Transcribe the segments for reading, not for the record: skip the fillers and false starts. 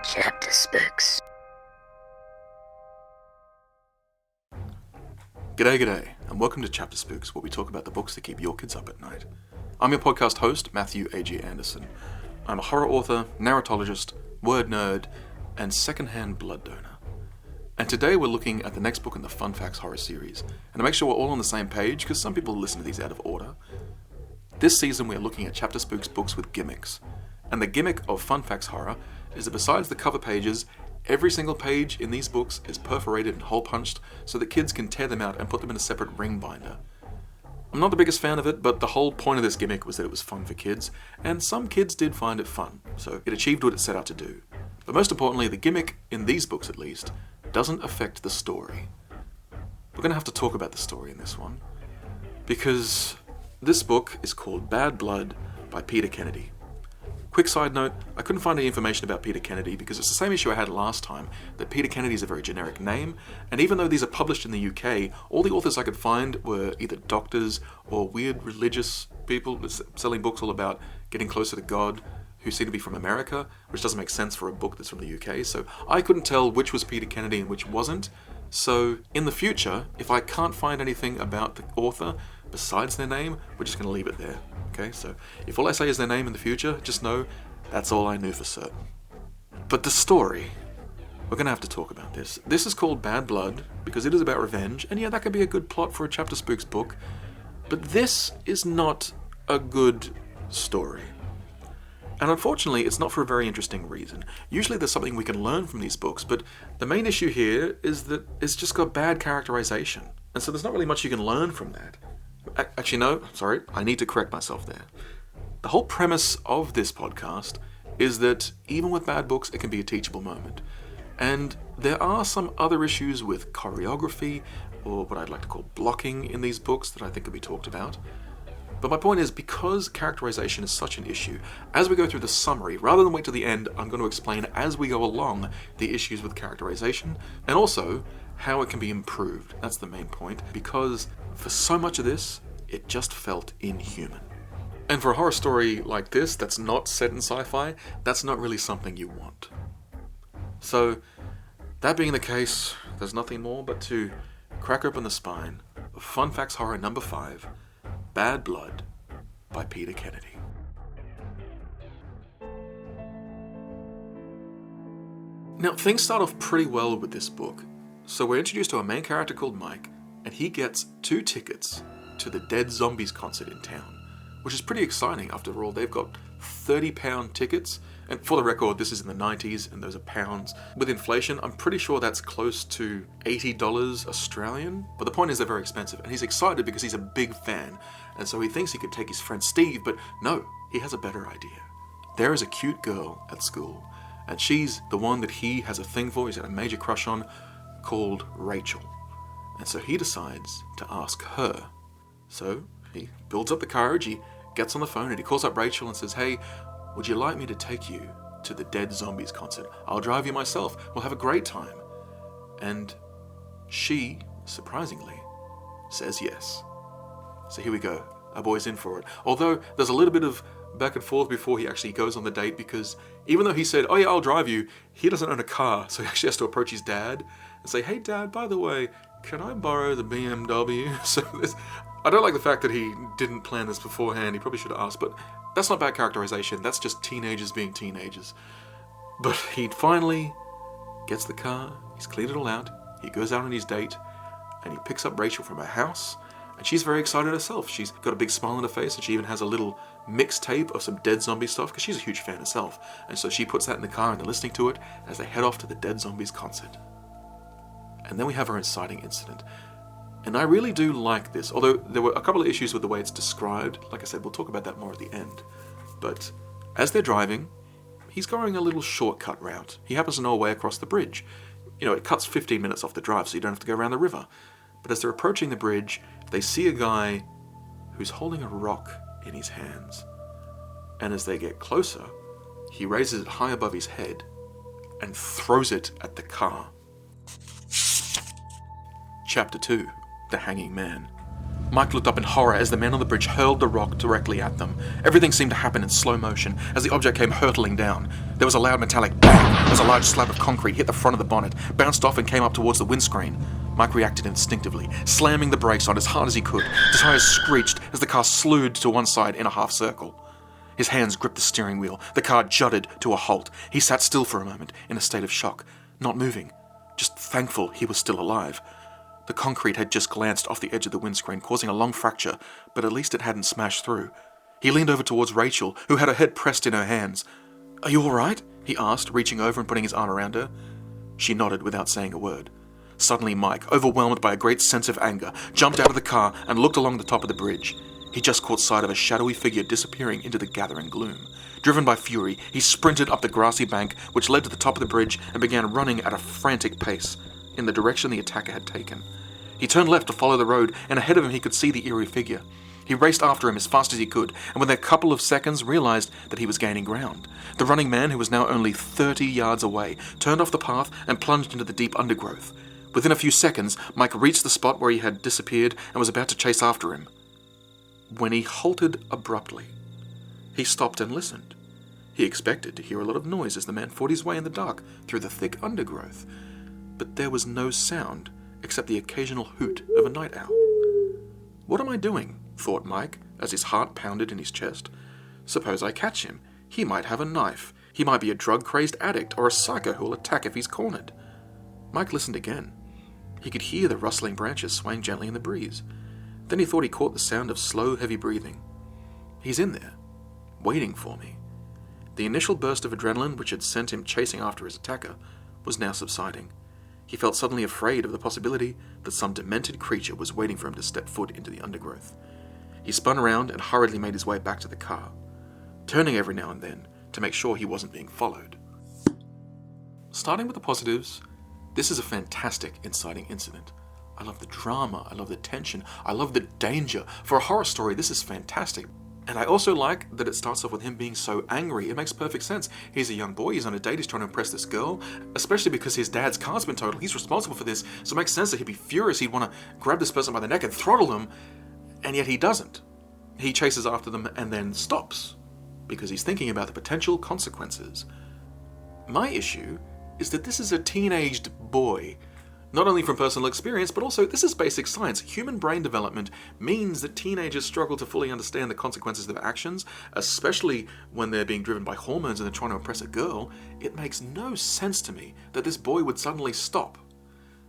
Chapterspooks. G'day, and welcome to Chapterspooks, where we talk about the books that keep your kids up at night. I'm your podcast host, Matthew A.G. Anderson. I'm a horror author, narratologist, word nerd, and secondhand blood donor. And today we're looking at the next book in the FunFax Horror series. And to make sure we're all on the same page, because some people listen to these out of order, this season we are looking at Chapterspooks books with gimmicks. And the gimmick of FunFax Horror is that besides the cover pages, every single page in these books is perforated and hole punched so that kids can tear them out and put them in a separate ring binder. I'm not the biggest fan of it, but the whole point of this gimmick was that it was fun for kids, and some kids did find it fun, so it achieved what it set out to do. But most importantly, the gimmick, in these books at least, doesn't affect the story. We're going to have to talk about the story in this one, because this book is called Bad Blood by Peter Kennedy. Quick side note, I couldn't find any information about Peter Kennedy because it's the same issue I had last time, that Peter Kennedy is a very generic name, and even though these are published in the UK, all the authors I could find were either doctors or weird religious people selling books all about getting closer to God, who seem to be from America, which doesn't make sense for a book that's from the UK, so I couldn't tell which was Peter Kennedy and which wasn't. So in the future, if I can't find anything about the author besides their name, we're just going to leave it there. Okay, so if all I say is their name in the future, just know that's all I knew for certain. But the story, we're going to have to talk about this. This is called Bad Blood because it is about revenge, and yeah, that could be a good plot for a Chapterspooks book, but this is not a good story. And unfortunately, it's not for a very interesting reason. Usually there's something we can learn from these books, but the main issue here is that it's just got bad characterization, and so there's not really much you can learn from that. Actually, no, sorry, I need to correct myself there. The whole premise of this podcast is that even with bad books, it can be a teachable moment. And there are some other issues with choreography, or what I'd like to call blocking in these books that I think could be talked about. But my point is, because characterization is such an issue, as we go through the summary, rather than wait till the end, I'm going to explain as we go along the issues with characterization, and also how it can be improved. That's the main point, because for so much of this, it just felt inhuman. And for a horror story like this, that's not set in sci-fi, that's not really something you want. So, that being the case, there's nothing more but to crack open the spine of FunFax Horror number 5, Bad Blood by Peter Kennedy. Now, things start off pretty well with this book. So we're introduced to a main character called Mike, and he gets 2 tickets to the Dead Zombies concert in town, which is pretty exciting. After all, they've got £30 tickets, and for the record, this is in the 90s, and those are pounds. With inflation, I'm pretty sure that's close to $80 Australian, but the point is they're very expensive, and he's excited because he's a big fan, and so he thinks he could take his friend Steve, but no, he has a better idea. There is a cute girl at school, and she's the one that he has a thing for, he's got a major crush on, called Rachel. And so he decides to ask her. So he builds up the courage, he gets on the phone and he calls up Rachel and says, "Hey, would you like me to take you to the Dead Zombies concert? I'll drive you myself. We'll have a great time." And she, surprisingly, says yes. So here we go. Our boy's in for it. Although there's a little bit of back and forth before he actually goes on the date, because even though he said, "Oh yeah, I'll drive you," he doesn't own a car, so he actually has to approach his dad and say, "Hey Dad, by the way, can I borrow the BMW?" So I don't like the fact that he didn't plan this beforehand. He probably should have asked, but that's not bad characterization. That's just teenagers being teenagers. But he finally gets the car, he's cleared it all out, he goes out on his date, and he picks up Rachel from her house, and she's very excited herself. She's got a big smile on her face, and she even has a little mixtape of some Dead Zombie stuff, because she's a huge fan herself. And so she puts that in the car, and they're listening to it as they head off to the Dead Zombies concert. And then we have our inciting incident. And I really do like this, although there were a couple of issues with the way it's described. Like I said, we'll talk about that more at the end. But as they're driving, he's going a little shortcut route. He happens to know a way across the bridge. You know, it cuts 15 minutes off the drive, so you don't have to go around the river. But as they're approaching the bridge, they see a guy who's holding a rock in his hands. And as they get closer, he raises it high above his head and throws it at the car. Chapter 2, The Hanging Man. Mike looked up in horror as the man on the bridge hurled the rock directly at them. Everything seemed to happen in slow motion as the object came hurtling down. There was a loud metallic bang as a large slab of concrete hit the front of the bonnet, bounced off and came up towards the windscreen. Mike reacted instinctively, slamming the brakes on as hard as he could. The tires screeched as the car slewed to one side in a half circle. His hands gripped the steering wheel. The car jutted to a halt. He sat still for a moment, in a state of shock, not moving, just thankful he was still alive. The concrete had just glanced off the edge of the windscreen, causing a long fracture, but at least it hadn't smashed through. He leaned over towards Rachel, who had her head pressed in her hands. "Are you all right?" he asked, reaching over and putting his arm around her. She nodded without saying a word. Suddenly Mike, overwhelmed by a great sense of anger, jumped out of the car and looked along the top of the bridge. He just caught sight of a shadowy figure disappearing into the gathering gloom. Driven by fury, he sprinted up the grassy bank which led to the top of the bridge and began running at a frantic pace in the direction the attacker had taken. He turned left to follow the road, and ahead of him he could see the eerie figure. He raced after him as fast as he could, and within a couple of seconds realized that he was gaining ground. The running man, who was now only 30 yards away, turned off the path and plunged into the deep undergrowth. Within a few seconds, Mike reached the spot where he had disappeared and was about to chase after him, when he halted abruptly. He stopped and listened. He expected to hear a lot of noise as the man fought his way in the dark through the thick undergrowth, but there was no sound except the occasional hoot of a night owl. "What am I doing?" thought Mike, as his heart pounded in his chest. "Suppose I catch him. He might have a knife. He might be a drug-crazed addict or a psycho who will attack if he's cornered." Mike listened again. He could hear the rustling branches swaying gently in the breeze. Then he thought he caught the sound of slow, heavy breathing. "He's in there, waiting for me." The initial burst of adrenaline, which had sent him chasing after his attacker, was now subsiding. He felt suddenly afraid of the possibility that some demented creature was waiting for him to step foot into the undergrowth. He spun around and hurriedly made his way back to the car, turning every now and then to make sure he wasn't being followed. Starting with the positives, this is a fantastic inciting incident. I love the drama, I love the tension, I love the danger. For a horror story, this is fantastic. And I also like that it starts off with him being so angry. It makes perfect sense. He's a young boy, he's on a date, he's trying to impress this girl, especially because his dad's car's been totaled. He's responsible for this, so it makes sense that he'd be furious. He'd want to grab this person by the neck and throttle them, and yet he doesn't. He chases after them and then stops, because he's thinking about the potential consequences. My issue is that this is a teenaged boy. Not only from personal experience, but also this is basic science. Human brain development means that teenagers struggle to fully understand the consequences of their actions, especially when they're being driven by hormones and they're trying to impress a girl. It makes no sense to me that this boy would suddenly stop.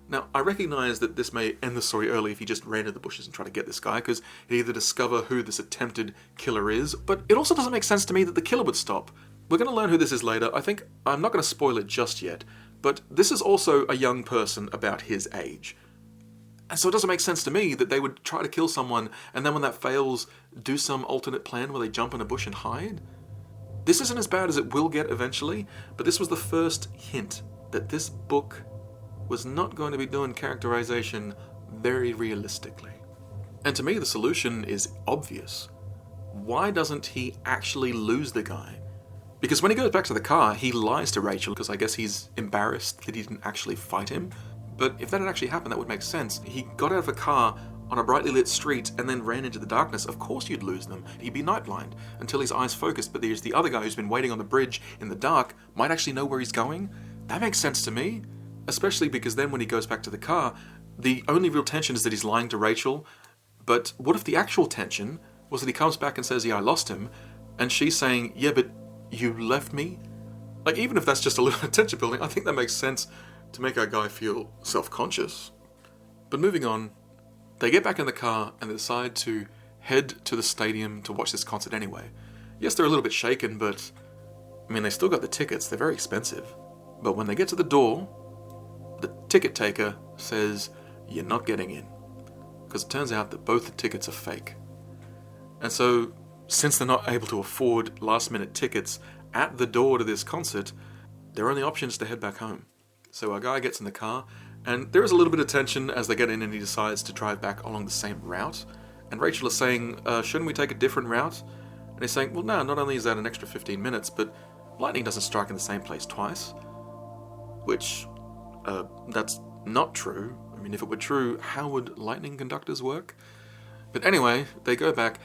Now, I recognize that this may end the story early if he just ran into the bushes and tried to get this guy, because he'd either discover who this attempted killer is, but it also doesn't make sense to me that the killer would stop. We're going to learn who this is later. I think I'm not going to spoil it just yet, but this is also a young person about his age. And so it doesn't make sense to me that they would try to kill someone and then when that fails, do some alternate plan where they jump in a bush and hide. This isn't as bad as it will get eventually, but this was the first hint that this book was not going to be doing characterization very realistically. And to me, the solution is obvious. Why doesn't he actually lose the guy? Because when he goes back to the car, he lies to Rachel because I guess he's embarrassed that he didn't actually fight him. But if that had actually happened, that would make sense. He got out of a car on a brightly lit street and then ran into the darkness. Of course you'd lose them. He'd be night blind until his eyes focused. But there's the other guy who's been waiting on the bridge in the dark, might actually know where he's going. That makes sense to me. Especially because then when he goes back to the car, the only real tension is that he's lying to Rachel. But what if the actual tension was that he comes back and says, "Yeah, I lost him," and she's saying, "Yeah, but you left me"? Like, even if that's just a little tension building, I think that makes sense to make our guy feel self-conscious. But moving on, they get back in the car and they decide to head to the stadium to watch this concert anyway. Yes, they're a little bit shaken, but I mean, they still got the tickets. They're very expensive. But when they get to the door, the ticket taker says, "You're not getting in." Because it turns out that both the tickets are fake. And so, since they're not able to afford last-minute tickets at the door to this concert, their only option is to head back home. So our guy gets in the car, and there is a little bit of tension as they get in and he decides to drive back along the same route. And Rachel is saying, shouldn't we take a different route? And he's saying, well, no, not only is that an extra 15 minutes, but lightning doesn't strike in the same place twice. Which, that's not true. I mean, if it were true, how would lightning conductors work? But anyway, they go back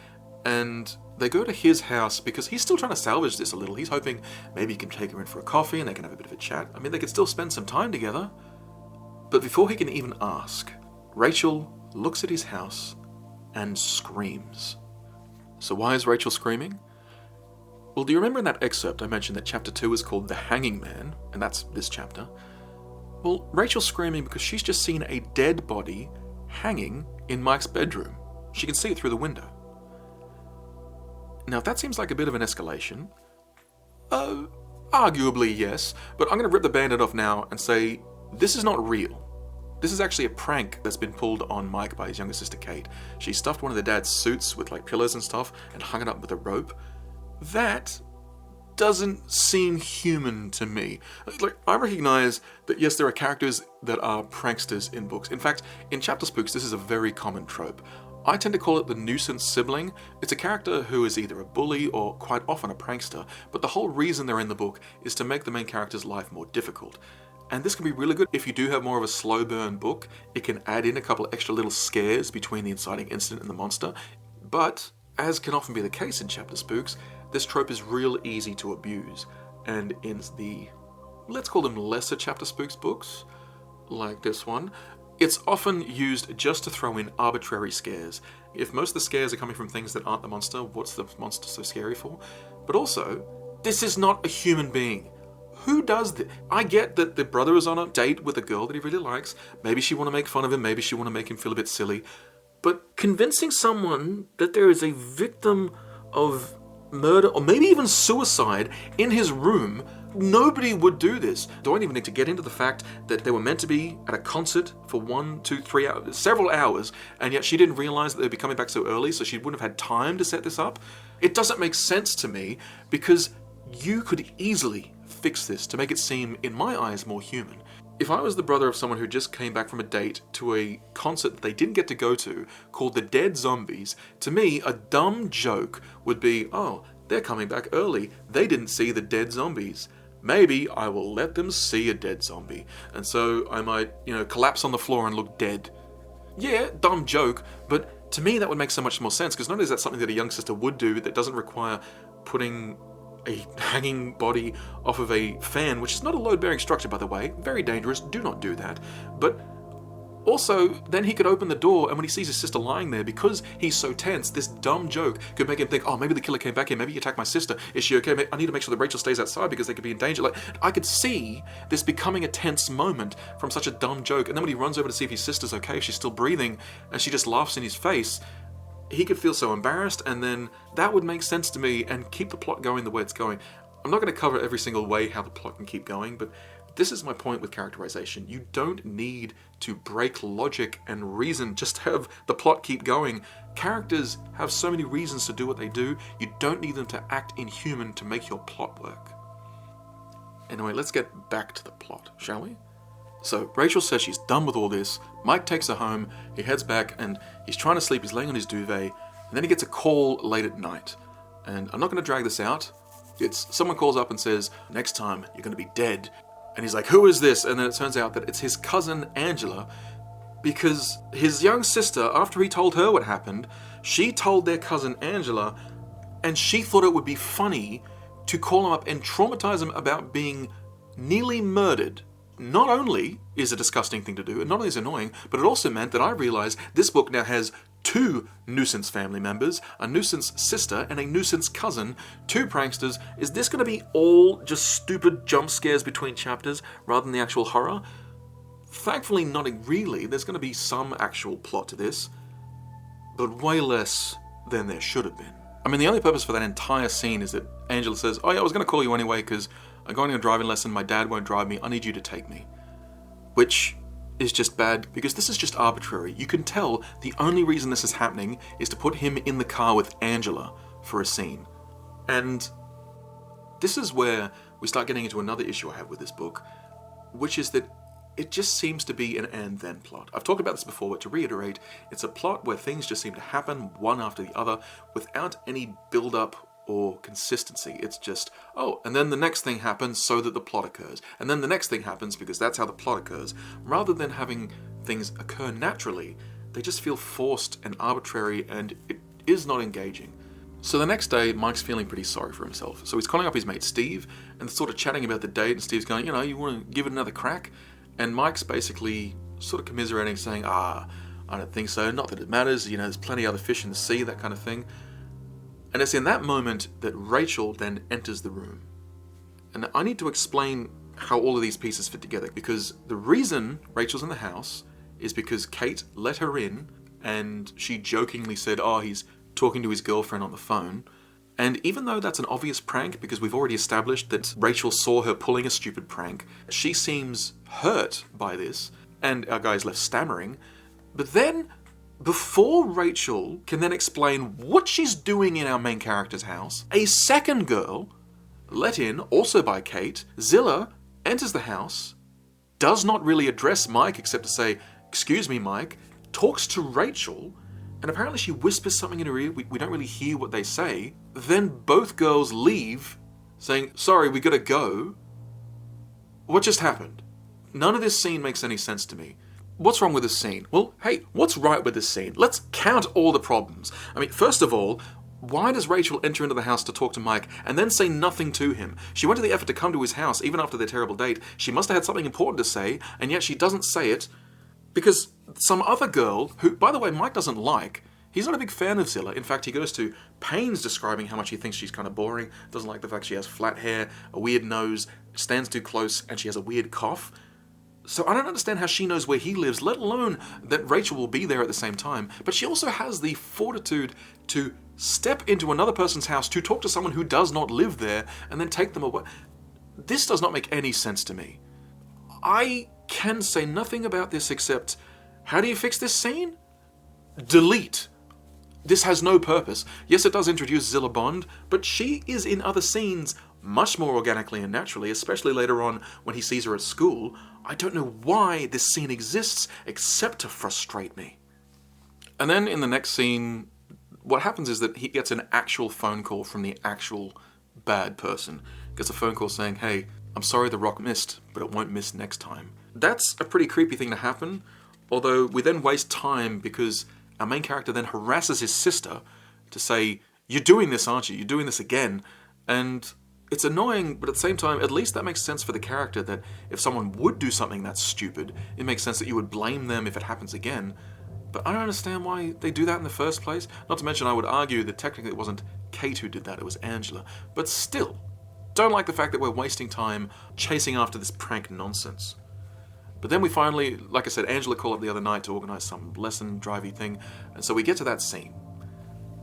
and they go to his house because he's still trying to salvage this a little. He's hoping maybe he can take her in for a coffee and they can have a bit of a chat. I mean, they could still spend some time together. But before he can even ask, Rachel looks at his house and screams. So why is Rachel screaming? Well, do you remember in that excerpt I mentioned that chapter 2 is called The Hanging Man, and that's this chapter? Well, Rachel's screaming because she's just seen a dead body hanging in Mike's bedroom. She can see it through the window. Now, that seems like a bit of an escalation. Arguably, yes, but I'm going to rip the band-aid off now and say this is not real. This is actually a prank that's been pulled on Mike by his younger sister Kate. She stuffed one of their dad's suits with like pillows and stuff and hung it up with a rope. That doesn't seem human to me. Like, I recognize that yes, there are characters that are pranksters in books. In fact, in Chapterspooks, this is a very common trope. I tend to call it the nuisance sibling. It's a character who is either a bully or quite often a prankster, but the whole reason they're in the book is to make the main character's life more difficult. And this can be really good if you do have more of a slow burn book. It can add in a couple of extra little scares between the inciting incident and the monster. But, as can often be the case in Chapterspooks, this trope is real easy to abuse. And in the, let's call them lesser Chapterspooks books, like this one, it's often used just to throw in arbitrary scares. If most of the scares are coming from things that aren't the monster, what's the monster so scary for? But also, this is not a human being. Who does this? I get that the brother is on a date with a girl that he really likes. Maybe she want to make fun of him. Maybe she want to make him feel a bit silly. But convincing someone that there is a victim of murder or maybe even suicide in his room, nobody would do this. Don't even need to get into the fact that they were meant to be at a concert for 1, 2, 3 hours, several hours, and yet she didn't realize that they'd be coming back so early, so she wouldn't have had time to set this up. It doesn't make sense to me because you could easily fix this to make it seem, in my eyes, more human. If I was the brother of someone who just came back from a date to a concert that they didn't get to go to, called The Dead Zombies, to me, a dumb joke would be, oh, they're coming back early. They didn't see the dead zombies. Maybe I will let them see a dead zombie. And so I might, collapse on the floor and look dead. Yeah, dumb joke, but to me that would make so much more sense, because not only is that something that a young sister would do that doesn't require putting a hanging body off of a fan, which is not a load-bearing structure, by the way. Very dangerous. Do not do that. But also, then he could open the door, and when he sees his sister lying there, because he's so tense, this dumb joke could make him think, oh, maybe the killer came back here. Maybe he attacked my sister. Is she okay? I need to make sure that Rachel stays outside because they could be in danger. Like, I could see this becoming a tense moment from such a dumb joke. And then when he runs over to see if his sister's okay, if she's still breathing, and she just laughs in his face, he could feel so embarrassed, and then that would make sense to me and keep the plot going the way it's going. I'm not going to cover every single way how the plot can keep going, but this is my point with characterization. You don't need to break logic and reason just to have the plot keep going. Characters have so many reasons to do what they do. You don't need them to act inhuman to make your plot work. Anyway, let's get back to the plot, shall we? So Rachel says she's done with all this. Mike takes her home. He heads back and he's trying to sleep. He's laying on his duvet. And then he gets a call late at night. And I'm not going to drag this out. It's someone calls up and says, next time you're going to be dead. And he's like, who is this? And then it turns out that it's his cousin Angela, because his young sister, after he told her what happened, she told their cousin Angela, and she thought it would be funny to call him up and traumatize him about being nearly murdered. Not only is it a disgusting thing to do, and not only is it annoying, but it also meant that I realized this book now has 2 nuisance family members, a nuisance sister and a nuisance cousin, 2 pranksters. Is this going to be all just stupid jump scares between chapters rather than the actual horror? Thankfully, not really. There's going to be some actual plot to this, but way less than there should have been. I mean, the only purpose for that entire scene is that Angela says, oh yeah, I was going to call you anyway because I'm going on a driving lesson, my dad won't drive me, I need you to take me. Which is just bad, because this is just arbitrary. You can tell the only reason this is happening is to put him in the car with Angela for a scene. And this is where we start getting into another issue I have with this book, which is that it just seems to be an and-then plot. I've talked about this before, but to reiterate, it's a plot where things just seem to happen one after the other without any build-up or consistency. It's just, oh, and then the next thing happens so that the plot occurs. And then the next thing happens because that's how the plot occurs. Rather than having things occur naturally, they just feel forced and arbitrary, and it is not engaging. So the next day, Mike's feeling pretty sorry for himself. So he's calling up his mate Steve and sort of chatting about the date, and Steve's going, you want to give it another crack? And Mike's basically sort of commiserating, saying, I don't think so, not that it matters, there's plenty of other fish in the sea, that kind of thing. And it's in that moment that Rachel then enters the room. And I need to explain how all of these pieces fit together, because the reason Rachel's in the house is because Kate let her in, and she jokingly said, he's talking to his girlfriend on the phone. And even though that's an obvious prank, because we've already established that Rachel saw her pulling a stupid prank, she seems hurt by this, and our guy's left stammering. But then, before Rachel can then explain what she's doing in our main character's house, a second girl, let in, also by Kate, Zilla, enters the house, does not really address Mike except to say, "Excuse me, Mike," talks to Rachel, and apparently she whispers something in her ear. We don't really hear what they say. Then both girls leave, saying, "Sorry, we gotta go." What just happened? None of this scene makes any sense to me. What's wrong with this scene? Well, hey, what's right with this scene? Let's count all the problems. First of all, why does Rachel enter into the house to talk to Mike and then say nothing to him? She went to the effort to come to his house even after their terrible date. She must have had something important to say, and yet she doesn't say it because some other girl, who, by the way, Mike doesn't like, he's not a big fan of Zilla. In fact, he goes to pains describing how much he thinks she's kind of boring, doesn't like the fact she has flat hair, a weird nose, stands too close, and she has a weird cough. So I don't understand how she knows where he lives, let alone that Rachel will be there at the same time. But she also has the fortitude to step into another person's house to talk to someone who does not live there and then take them away. This does not make any sense to me. I can say nothing about this except, how do you fix this scene? Delete. This has no purpose. Yes, it does introduce Zilla Bond, but she is in other scenes much more organically and naturally, especially later on when he sees her at school. I don't know why this scene exists except to frustrate me. And then in the next scene, what happens is that he gets an actual phone call from the actual bad person. Gets a phone call saying, "Hey, I'm sorry the rock missed, but it won't miss next time." That's a pretty creepy thing to happen, although we then waste time because our main character then harasses his sister to say, "You're doing this, aren't you? You're doing this again." And it's annoying, but at the same time, at least that makes sense for the character, that if someone would do something that's stupid, it makes sense that you would blame them if it happens again. But I don't understand why they do that in the first place. Not to mention, I would argue that technically it wasn't Kate who did that, it was Angela. But still, don't like the fact that we're wasting time chasing after this prank nonsense. But then we finally, like I said, Angela called up the other night to organise some lesson drivey thing, and so we get to that scene.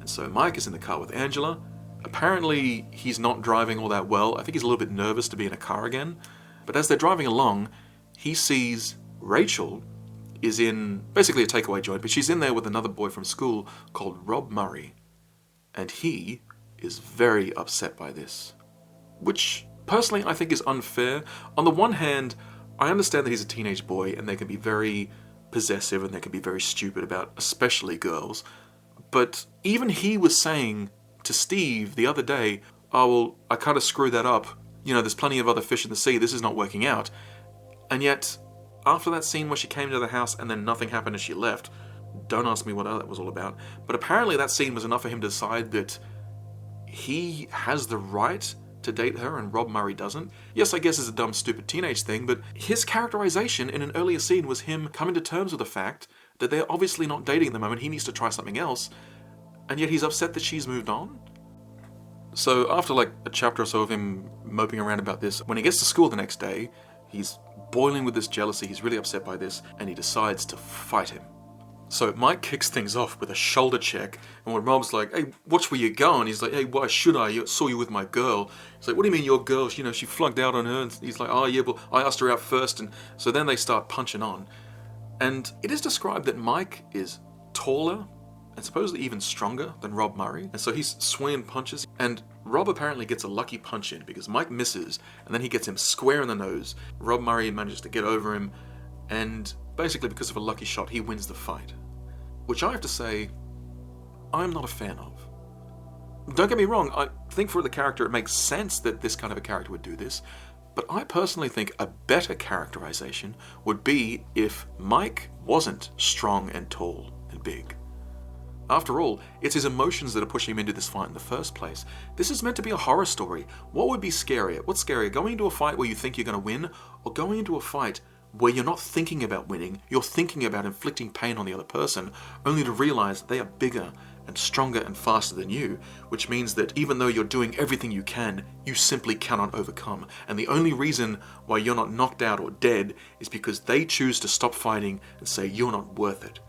And so Mike is in the car with Angela. Apparently, he's not driving all that well. I think he's a little bit nervous to be in a car again. But as they're driving along, he sees Rachel is in basically a takeaway joint, but she's in there with another boy from school called Rob Murray. And he is very upset by this, which personally I think is unfair. On the one hand, I understand that he's a teenage boy and they can be very possessive and they can be very stupid about especially girls. But even he was saying to Steve the other day, "Oh, well, I kind of screwed that up. There's plenty of other fish in the sea. This is not working out." And yet, after that scene where she came to the house and then nothing happened and she left, don't ask me what that was all about. But apparently that scene was enough for him to decide that he has the right to date her and Rob Murray doesn't. Yes, I guess it's a dumb, stupid teenage thing, but his characterization in an earlier scene was him coming to terms with the fact that they're obviously not dating at the moment. He needs to try something else. And yet he's upset that she's moved on. So after like a chapter or so of him moping around about this, when he gets to school the next day, he's boiling with this jealousy, he's really upset by this, and he decides to fight him. So Mike kicks things off with a shoulder check, and when Rob's like, "Hey, watch where you're going," he's like, "Hey, why should I? I saw you with my girl." He's like, "What do you mean your girl? She flunked out on her." And he's like, "Oh yeah, but I asked her out first." And so then they start punching on. And it is described that Mike is taller and supposedly even stronger than Rob Murray. And so he's swinging punches, and Rob apparently gets a lucky punch in because Mike misses, and then he gets him square in the nose. Rob Murray manages to get over him, and basically because of a lucky shot, he wins the fight. Which I have to say, I'm not a fan of. Don't get me wrong, I think for the character it makes sense that this kind of a character would do this, but I personally think a better characterization would be if Mike wasn't strong and tall. and big. After all, it's his emotions that are pushing him into this fight in the first place. This is meant to be a horror story. What would be scarier? What's scarier, going into a fight where you think you're going to win, or going into a fight where you're not thinking about winning, you're thinking about inflicting pain on the other person, only to realize they are bigger and stronger and faster than you, which means that even though you're doing everything you can, you simply cannot overcome. And the only reason why you're not knocked out or dead is because they choose to stop fighting and say you're not worth it.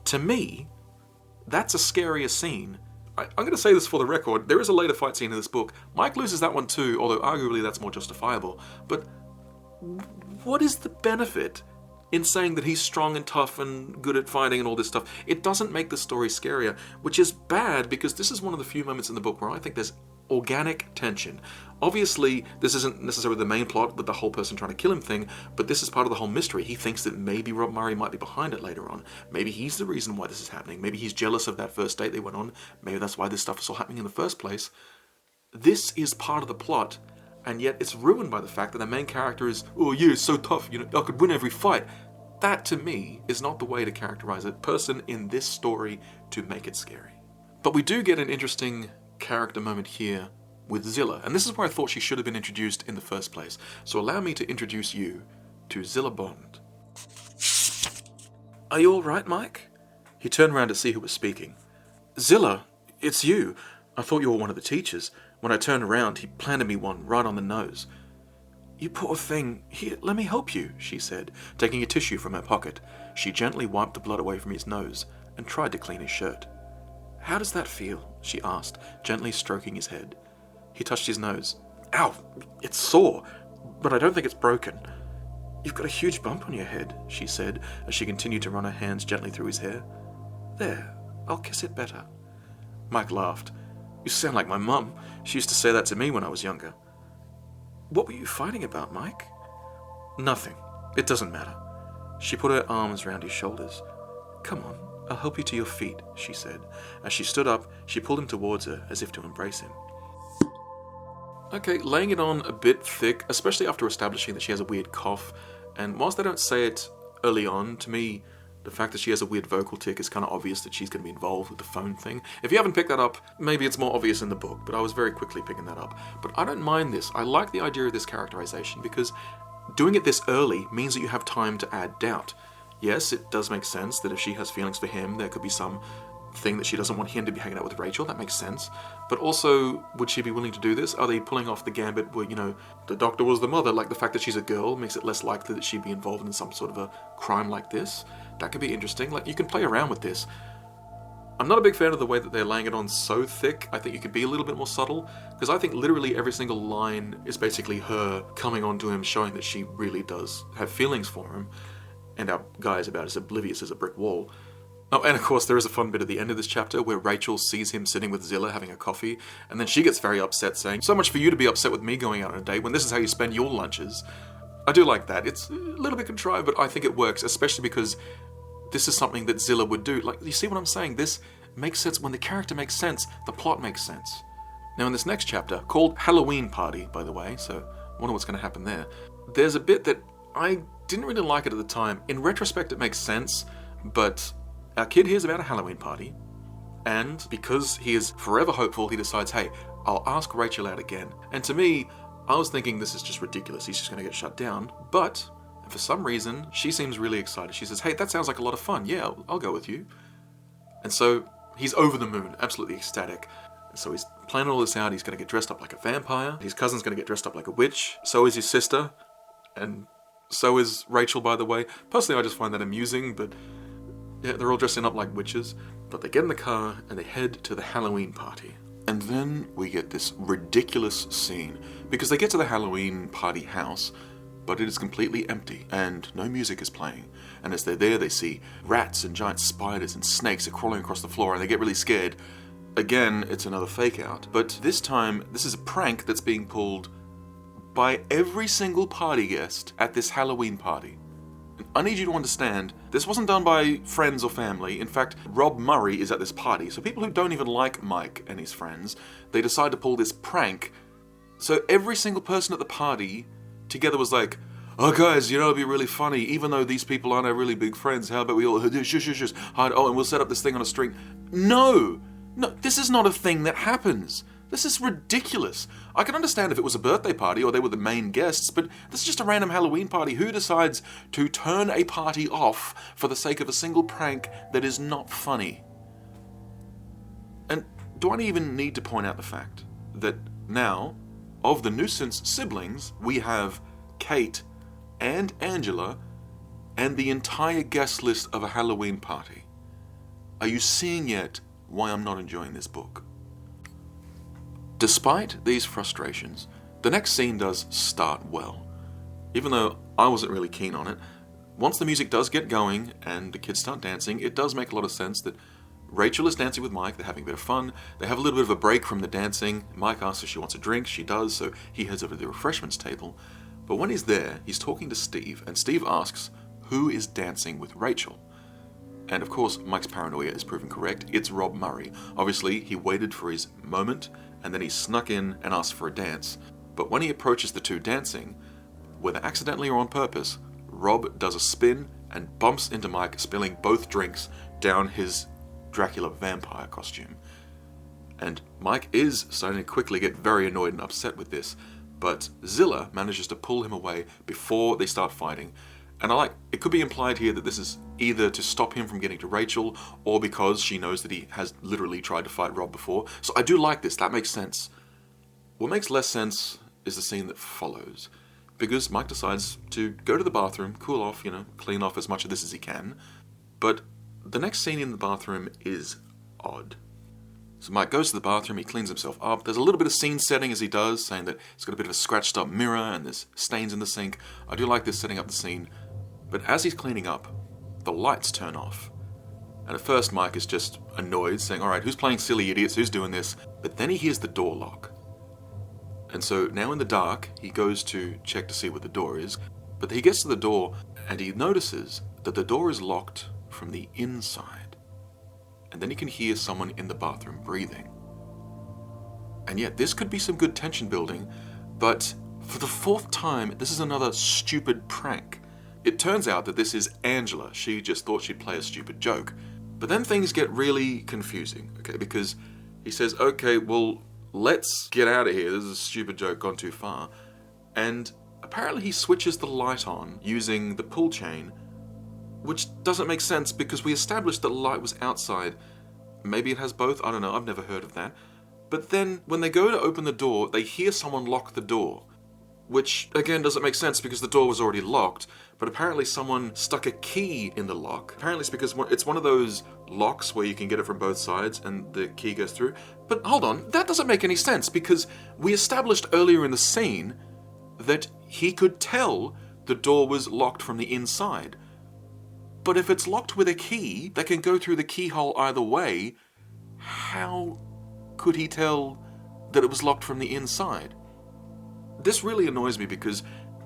To me, that's a scarier scene. I'm going to say this for the record, there is a later fight scene in this book. Mike loses that one too, although arguably that's more justifiable. But what is the benefit in saying that he's strong and tough and good at fighting and all this stuff? It doesn't make the story scarier, which is bad because this is one of the few moments in the book where I think there's organic tension. Obviously, this isn't necessarily the main plot with the whole person trying to kill him thing, but this is part of the whole mystery. He thinks that maybe Rob Murray might be behind it later on. Maybe he's the reason why this is happening. Maybe he's jealous of that first date they went on. Maybe that's why this stuff is all happening in the first place. This is part of the plot, and yet it's ruined by the fact that the main character is, oh yeah, so tough, I could win every fight. That, to me, is not the way to characterize a person in this story to make it scary. But we do get an interesting character moment here with Zilla, and this is where I thought she should have been introduced in the first place. So allow me to introduce you to Zilla Bond. Are you alright, Mike? He turned around to see who was speaking. Zilla, it's you. I thought you were one of the teachers. When I turned around, he planted me one right on the nose. You poor thing. Here, let me help you, she said, taking a tissue from her pocket. She gently wiped the blood away from his nose and tried to clean his shirt. How does that feel? She asked, gently stroking his head. He touched his nose. Ow, it's sore, but I don't think it's broken. You've got a huge bump on your head, she said, as she continued to run her hands gently through his hair. There, I'll kiss it better. Mike laughed. You sound like my mum. She used to say that to me when I was younger. What were you fighting about, Mike? Nothing. It doesn't matter. She put her arms round his shoulders. Come on, I'll help you to your feet, she said. As she stood up, she pulled him towards her as if to embrace him. Okay, laying it on a bit thick, especially after establishing that she has a weird cough. And whilst they don't say it early on, to me, the fact that she has a weird vocal tick is kind of obvious that she's going to be involved with the phone thing. If you haven't picked that up, maybe it's more obvious in the book, but I was very quickly picking that up. But I don't mind this. I like the idea of this characterization because doing it this early means that you have time to add doubt. Yes, it does make sense that if she has feelings for him, there could be some thing that she doesn't want him to be hanging out with Rachel. That makes sense. But also, would she be willing to do this? Are they pulling off the gambit where, the doctor was the mother? Like, the fact that she's a girl makes it less likely that she'd be involved in some sort of a crime like this. That could be interesting. Like, you can play around with this. I'm not a big fan of the way that they're laying it on so thick. I think you could be a little bit more subtle, because I think literally every single line is basically her coming on to him, showing that she really does have feelings for him, and our guy is about as oblivious as a brick wall. Oh, and of course, there is a fun bit at the end of this chapter where Rachel sees him sitting with Zilla having a coffee, and then she gets very upset, saying, so much for you to be upset with me going out on a date when this is how you spend your lunches. I do like that. It's a little bit contrived, but I think it works, especially because this is something that Zilla would do. Like, you see what I'm saying? This makes sense. When the character makes sense, the plot makes sense. Now, in this next chapter, called Halloween Party, by the way, so I wonder what's going to happen there, there's a bit that I didn't really like it at the time. In retrospect, it makes sense, but our kid hears about a Halloween party, and because he is forever hopeful, he decides, hey, I'll ask Rachel out again. And to me, I was thinking this is just ridiculous. He's just going to get shut down. But for some reason, she seems really excited. She says, hey, that sounds like a lot of fun. Yeah, I'll go with you. And so he's over the moon, absolutely ecstatic. And so he's planning all this out. He's going to get dressed up like a vampire. His cousin's going to get dressed up like a witch. So is his sister. And so is Rachel, by the way. Personally, I just find that amusing, but yeah, they're all dressing up like witches. But they get in the car and they head to the Halloween party. And then we get this ridiculous scene, because they get to the Halloween party house, but it is completely empty and no music is playing. And as they're there, they see rats and giant spiders and snakes are crawling across the floor, and they get really scared. Again, it's another fake out, but this time this is a prank that's being pulled by every single party guest at this Halloween party. And I need you to understand, this wasn't done by friends or family. In fact, Rob Murray is at this party, so people who don't even like Mike and his friends, they decide to pull this prank. So every single person at the party together was like, oh guys, it'd be really funny, even though these people aren't our really big friends, how about we all shush, hide, and we'll set up this thing on a string. No, this is not a thing that happens. This is ridiculous. I can understand if it was a birthday party or they were the main guests, but this is just a random Halloween party. Who decides to turn a party off for the sake of a single prank that is not funny? And do I even need to point out the fact that now, of the nuisance siblings, we have Kate and Angela and the entire guest list of a Halloween party? Are you seeing yet why I'm not enjoying this book? Despite these frustrations, the next scene does start well. Even though I wasn't really keen on it, once the music does get going and the kids start dancing, it does make a lot of sense that Rachel is dancing with Mike, they're having a bit of fun, they have a little bit of a break from the dancing. Mike asks if she wants a drink, she does, so he heads over to the refreshments table. But when he's there, he's talking to Steve, and Steve asks who is dancing with Rachel. And of course, Mike's paranoia is proven correct. It's Rob Murray. Obviously, he waited for his moment, and then he snuck in and asked for a dance. But when he approaches the two dancing, whether accidentally or on purpose, Rob does a spin and bumps into Mike, spilling both drinks down his Dracula vampire costume. And Mike is starting to quickly get very annoyed and upset with this, but Zilla manages to pull him away before they start fighting. And it could be implied here that this is either to stop him from getting to Rachel, or because she knows that he has literally tried to fight Rob before. So I do like this, that makes sense. What makes less sense is the scene that follows, because Mike decides to go to the bathroom, cool off, clean off as much of this as he can. But the next scene in the bathroom is odd. So Mike goes to the bathroom, he cleans himself up. There's a little bit of scene setting as he does, saying that it's got a bit of a scratched up mirror and there's stains in the sink. I do like this setting up the scene. But as he's cleaning up, the lights turn off. And at first Mike is just annoyed, saying, alright, who's playing silly idiots, who's doing this? But then he hears the door lock. And so now in the dark, he goes to check to see what the door is. But he gets to the door and he notices that the door is locked from the inside. And then he can hear someone in the bathroom breathing. And yet this could be some good tension building, but for the fourth time, this is another stupid prank. It turns out that this is Angela. She just thought she'd play a stupid joke. But then things get really confusing, okay? Because he says, okay, well, let's get out of here. This is a stupid joke gone too far. And apparently he switches the light on using the pull chain, which doesn't make sense because we established that the light was outside. Maybe it has both, I don't know, I've never heard of that. But then when they go to open the door, they hear someone lock the door. Which, again, doesn't make sense because the door was already locked, but apparently someone stuck a key in the lock. Apparently it's because it's one of those locks where you can get it from both sides and the key goes through. But hold on, that doesn't make any sense because we established earlier in the scene that he could tell the door was locked from the inside. But if it's locked with a key that can go through the keyhole either way, how could he tell that it was locked from the inside? This really annoys me because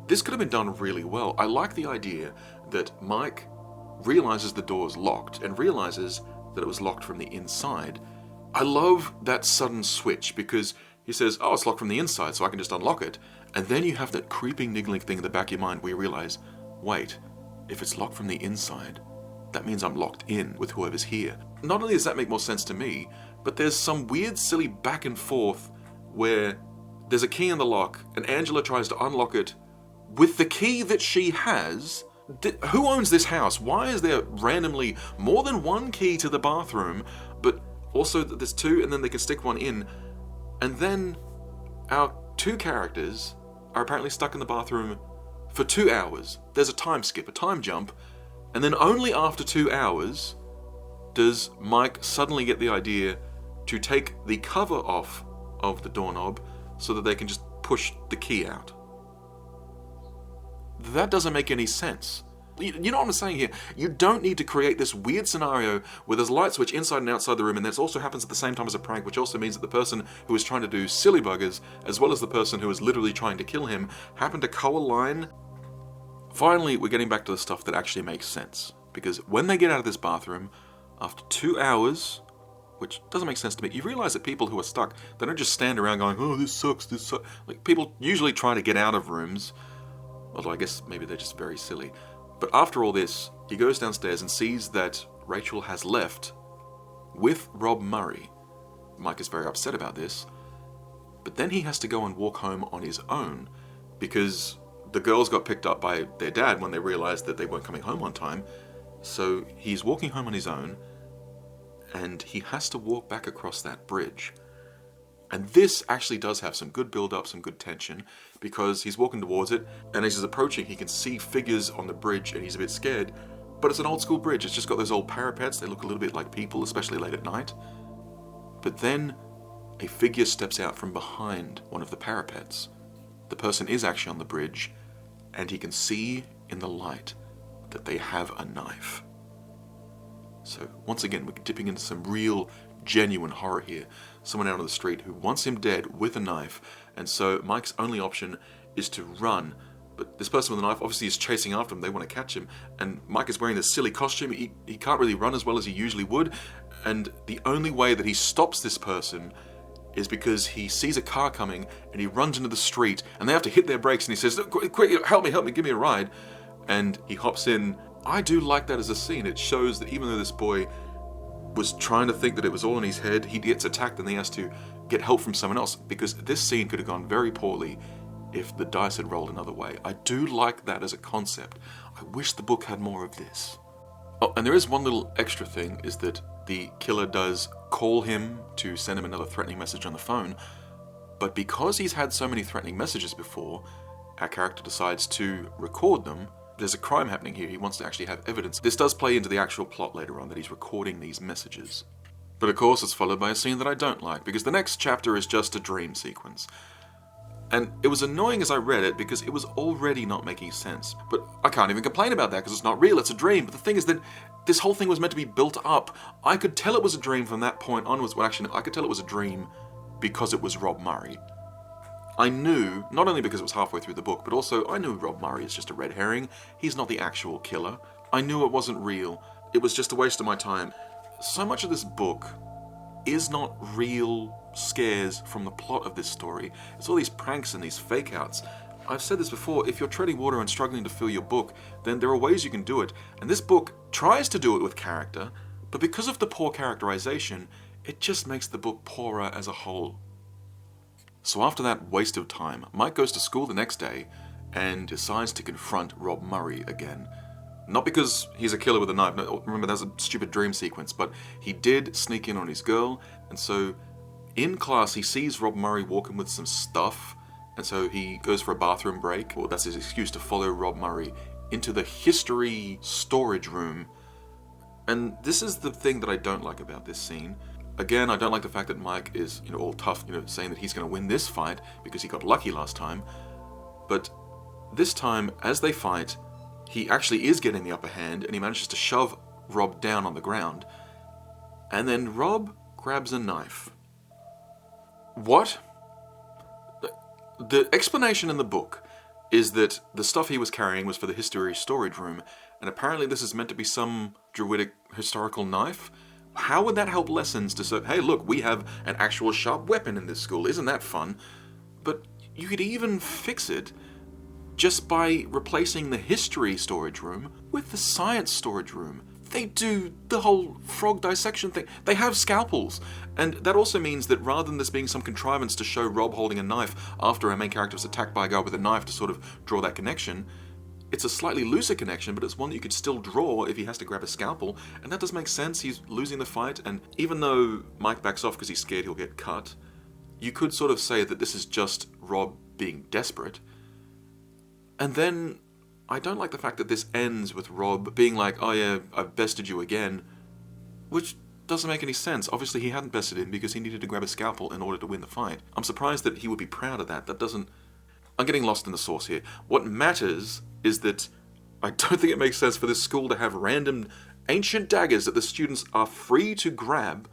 this could have been done really well. I like the idea that Mike realizes the door is locked and realizes that it was locked from the inside. I love that sudden switch because he says, oh, it's locked from the inside, so I can just unlock it. And then you have that creeping, niggling thing in the back of your mind where you realize, wait, if it's locked from the inside, that means I'm locked in with whoever's here. Not only does that make more sense to me, but there's some weird, silly back and forth where there's a key in the lock, and Angela tries to unlock it with the key that she has. Who owns this house? Why is there randomly more than one key to the bathroom, but also there's two, and then they can stick one in? And then our two characters are apparently stuck in the bathroom for 2 hours. There's a time skip, a time jump, and then only after 2 hours does Mike suddenly get the idea to take the cover off of the doorknob so that they can just push the key out. That doesn't make any sense. You know what I'm saying here? You don't need to create this weird scenario where there's a light switch inside and outside the room, and this also happens at the same time as a prank, which also means that the person who is trying to do silly buggers, as well as the person who is literally trying to kill him, happen to co-align. Finally, we're getting back to the stuff that actually makes sense. Because when they get out of this bathroom, after 2 hours, which doesn't make sense to me, you realize that people who are stuck, they don't just stand around going, oh, this sucks. Like, people usually try to get out of rooms. Although I guess maybe they're just very silly. But after all this, he goes downstairs and sees that Rachel has left with Rob Murray. Mike is very upset about this. But then he has to go and walk home on his own because the girls got picked up by their dad when they realized that they weren't coming home on time. So he's walking home on his own, and he has to walk back across that bridge. And this actually does have some good build-up, some good tension, because he's walking towards it, and as he's approaching, he can see figures on the bridge, and he's a bit scared. But it's an old-school bridge. It's just got those old parapets. They look a little bit like people, especially late at night. But then a figure steps out from behind one of the parapets. The person is actually on the bridge, and he can see in the light that they have a knife. So once again, we're dipping into some real, genuine horror here. Someone out on the street who wants him dead with a knife, and so Mike's only option is to run. But this person with a knife obviously is chasing after him. They want to catch him, and Mike is wearing this silly costume. He can't really run as well as he usually would, and the only way that he stops this person is because he sees a car coming and he runs into the street and they have to hit their brakes and he says, quick, help me, give me a ride. And he hops in. I do like that as a scene. It shows that even though this boy was trying to think that it was all in his head, he gets attacked and he has to get help from someone else, because this scene could have gone very poorly if the dice had rolled another way. I do like that as a concept. I wish the book had more of this. Oh, and there is one little extra thing, is that the killer does call him to send him another threatening message on the phone, but because he's had so many threatening messages before, our character decides to record them. There's a crime happening here. He wants to actually have evidence. This does play into the actual plot later on, that he's recording these messages. But of course, it's followed by a scene that I don't like, because the next chapter is just a dream sequence. And it was annoying as I read it, because it was already not making sense. But I can't even complain about that, because it's not real, it's a dream. But the thing is that this whole thing was meant to be built up. I could tell it was a dream from that point onwards. Well, actually, I could tell it was a dream because it was Rob Murray. I knew, not only because it was halfway through the book, but also I knew Rob Murray is just a red herring. He's not the actual killer. I knew it wasn't real. It was just a waste of my time. So much of this book is not real scares from the plot of this story. It's all these pranks and these fake-outs. I've said this before, if you're treading water and struggling to fill your book, then there are ways you can do it. And this book tries to do it with character, but because of the poor characterization, it just makes the book poorer as a whole. So after that waste of time, Mike goes to school the next day and decides to confront Rob Murray again. Not because he's a killer with a knife, no, remember that's a stupid dream sequence, but he did sneak in on his girl, and so in class he sees Rob Murray walking with some stuff, and so he goes for a bathroom break, or that's his excuse to follow Rob Murray into the history storage room. And this is the thing that I don't like about this scene. Again, I don't like the fact that Mike is, all tough, saying that he's going to win this fight because he got lucky last time. But this time, as they fight, he actually is getting the upper hand, and he manages to shove Rob down on the ground. And then Rob grabs a knife. What? The explanation in the book is that the stuff he was carrying was for the history storage room, and apparently this is meant to be some druidic historical knife. How would that help lessons to say, hey look, we have an actual sharp weapon in this school, isn't that fun? But you could even fix it just by replacing the history storage room with the science storage room. They do the whole frog dissection thing. They have scalpels. And that also means that rather than this being some contrivance to show Rob holding a knife after our main character was attacked by a guy with a knife to sort of draw that connection, it's a slightly looser connection, but it's one that you could still draw if he has to grab a scalpel. And that does make sense. He's losing the fight, and even though Mike backs off because he's scared he'll get cut, you could sort of say that this is just Rob being desperate. And then I don't like the fact that this ends with Rob being like, oh yeah, I've bested you again, which doesn't make any sense. Obviously he hadn't bested him because he needed to grab a scalpel in order to win the fight. I'm surprised that he would be proud of that. That doesn't... I'm getting lost in the source here. What matters is that I don't think it makes sense for this school to have random ancient daggers that the students are free to grab,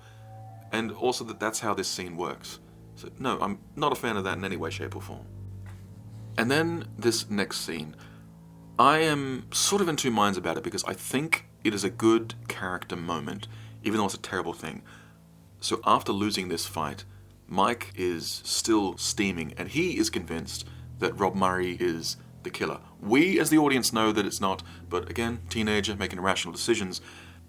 and also that that's how this scene works. So no, I'm not a fan of that in any way, shape or form. And then this next scene, I am sort of in two minds about it because I think it is a good character moment, even though it's a terrible thing. So after losing this fight, Mike is still steaming, and he is convinced that Rob Murray is the killer. We, as the audience, know that it's not, but again, teenager making irrational decisions.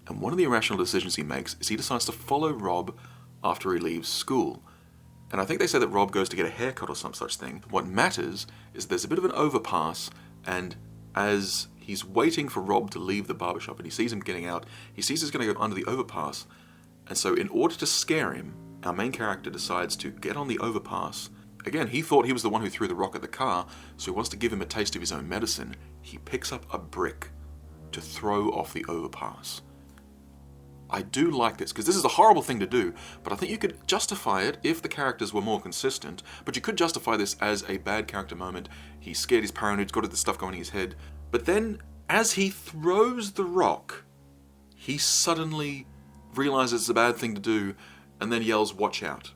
And one of the irrational decisions he makes is he decides to follow Rob after he leaves school. And I think they say that Rob goes to get a haircut or some such thing. What matters is there's a bit of an overpass, and as he's waiting for Rob to leave the barbershop and he sees him getting out, he sees he's going to go under the overpass. And so in order to scare him, our main character decides to get on the overpass. Again, he thought he was the one who threw the rock at the car, so he wants to give him a taste of his own medicine. He picks up a brick to throw off the overpass. I do like this, because this is a horrible thing to do, but I think you could justify it if the characters were more consistent, but you could justify this as a bad character moment. He's scared, he's paranoid, he's got all this stuff going in his head. But then, as he throws the rock, he suddenly realizes it's a bad thing to do, and then yells, "Watch out."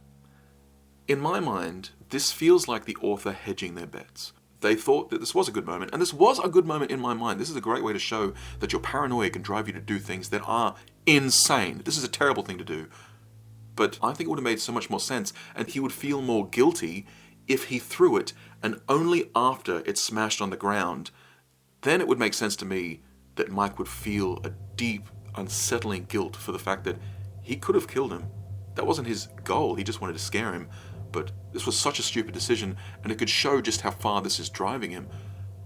In my mind, this feels like the author hedging their bets. They thought that this was a good moment, and this was a good moment in my mind. This is a great way to show that your paranoia can drive you to do things that are insane. This is a terrible thing to do, but I think it would have made so much more sense, and he would feel more guilty if he threw it, and only after it smashed on the ground. Then it would make sense to me that Mike would feel a deep, unsettling guilt for the fact that he could have killed him. That wasn't his goal, he just wanted to scare him. But this was such a stupid decision, and it could show just how far this is driving him.